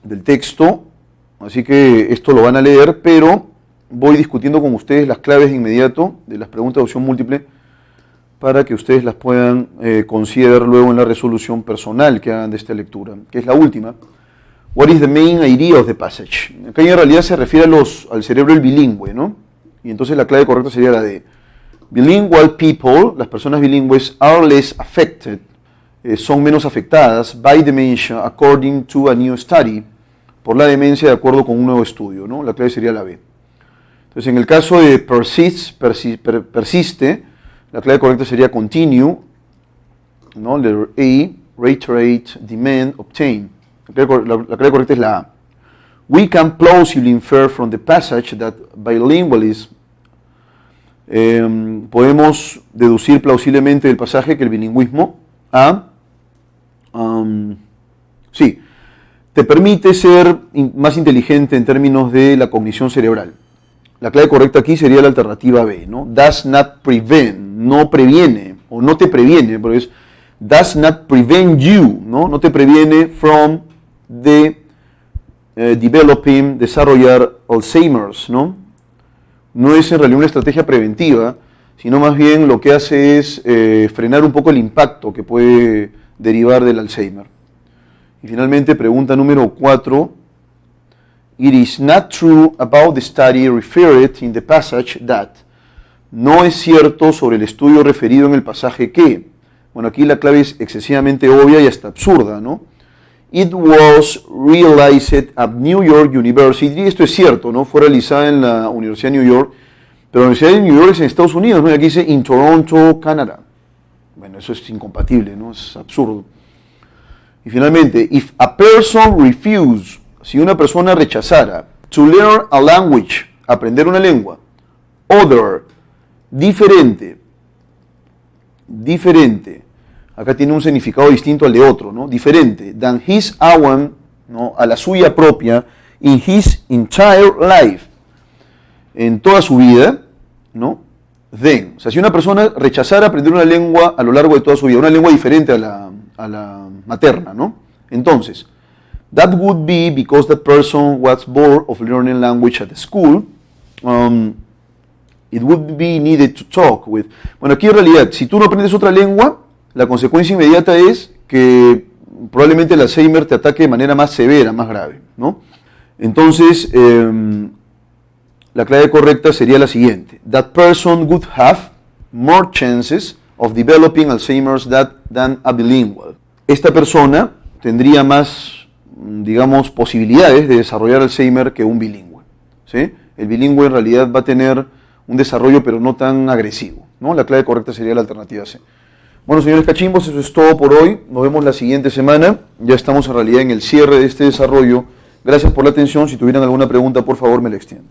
del texto, así que esto lo van a leer, pero voy discutiendo con ustedes las claves de inmediato de las preguntas de opción múltiple para que ustedes las puedan considerar luego en la resolución personal que hagan de esta lectura, que es la última. What is the main idea of the passage? Acá en realidad se refiere al cerebro del bilingüe, ¿no? Y entonces la clave correcta sería la de bilingual people, las personas bilingües, are less affected, son menos afectadas by dementia according to a new study, por la demencia de acuerdo con un nuevo estudio, ¿no? La clave sería la B. Entonces, en el caso de persiste, la clave correcta sería continue, ¿no? Letter A, reiterate, demand, obtain. La clave correcta es la A. We can plausibly infer from the passage that bilingualism, podemos deducir plausiblemente del pasaje que el bilingüismo te permite ser más inteligente en términos de la cognición cerebral. la clave correcta aquí sería la alternativa B, ¿no? Does not prevent, no previene, o no te previene, pero es does not prevent you, ¿no? No te previene from the developing, desarrollar Alzheimer's, ¿no? No es en realidad una estrategia preventiva, sino más bien lo que hace es frenar un poco el impacto que puede derivar del Alzheimer. Y finalmente, pregunta número 4. It is not true about the study referred in the passage that. No es cierto sobre el estudio referido en el pasaje que. Bueno, aquí la clave es excesivamente obvia y hasta absurda, ¿no? It was realized at New York University. Esto es cierto, ¿no? Fue realizada en la Universidad de New York, pero la Universidad de New York es en Estados Unidos, ¿no? Y aquí dice in Toronto, Canadá. Bueno, eso es incompatible, ¿no? Es absurdo. Y finalmente, if a person refuse, si una persona rechazara, to learn a language, aprender una lengua, other, diferente, acá tiene un significado distinto al de otro, ¿no? Diferente, than his own, ¿no? A la suya propia, in his entire life, en toda su vida, ¿no? Then, o sea, si una persona rechazara aprender una lengua a lo largo de toda su vida, una lengua diferente a la materna, ¿no? Entonces, that would be because the person was bored of learning language at the school. It would be needed to talk with. Bueno, aquí en realidad, si tú no aprendes otra lengua, la consecuencia inmediata es que probablemente el Alzheimer te ataque de manera más severa, más grave, ¿no? Entonces, la clave correcta sería la siguiente. That person would have more chances of developing Alzheimer's than a bilingual. Esta persona tendría más, digamos, posibilidades de desarrollar Alzheimer que un bilingüe, ¿sí? El bilingüe en realidad va a tener un desarrollo pero no tan agresivo, ¿no? La clave correcta sería la alternativa C. Bueno, señores cachimbos, eso es todo por hoy. Nos vemos la siguiente semana. Ya estamos en realidad en el cierre de este desarrollo. Gracias por la atención. Si tuvieran alguna pregunta, por favor, me la extienden.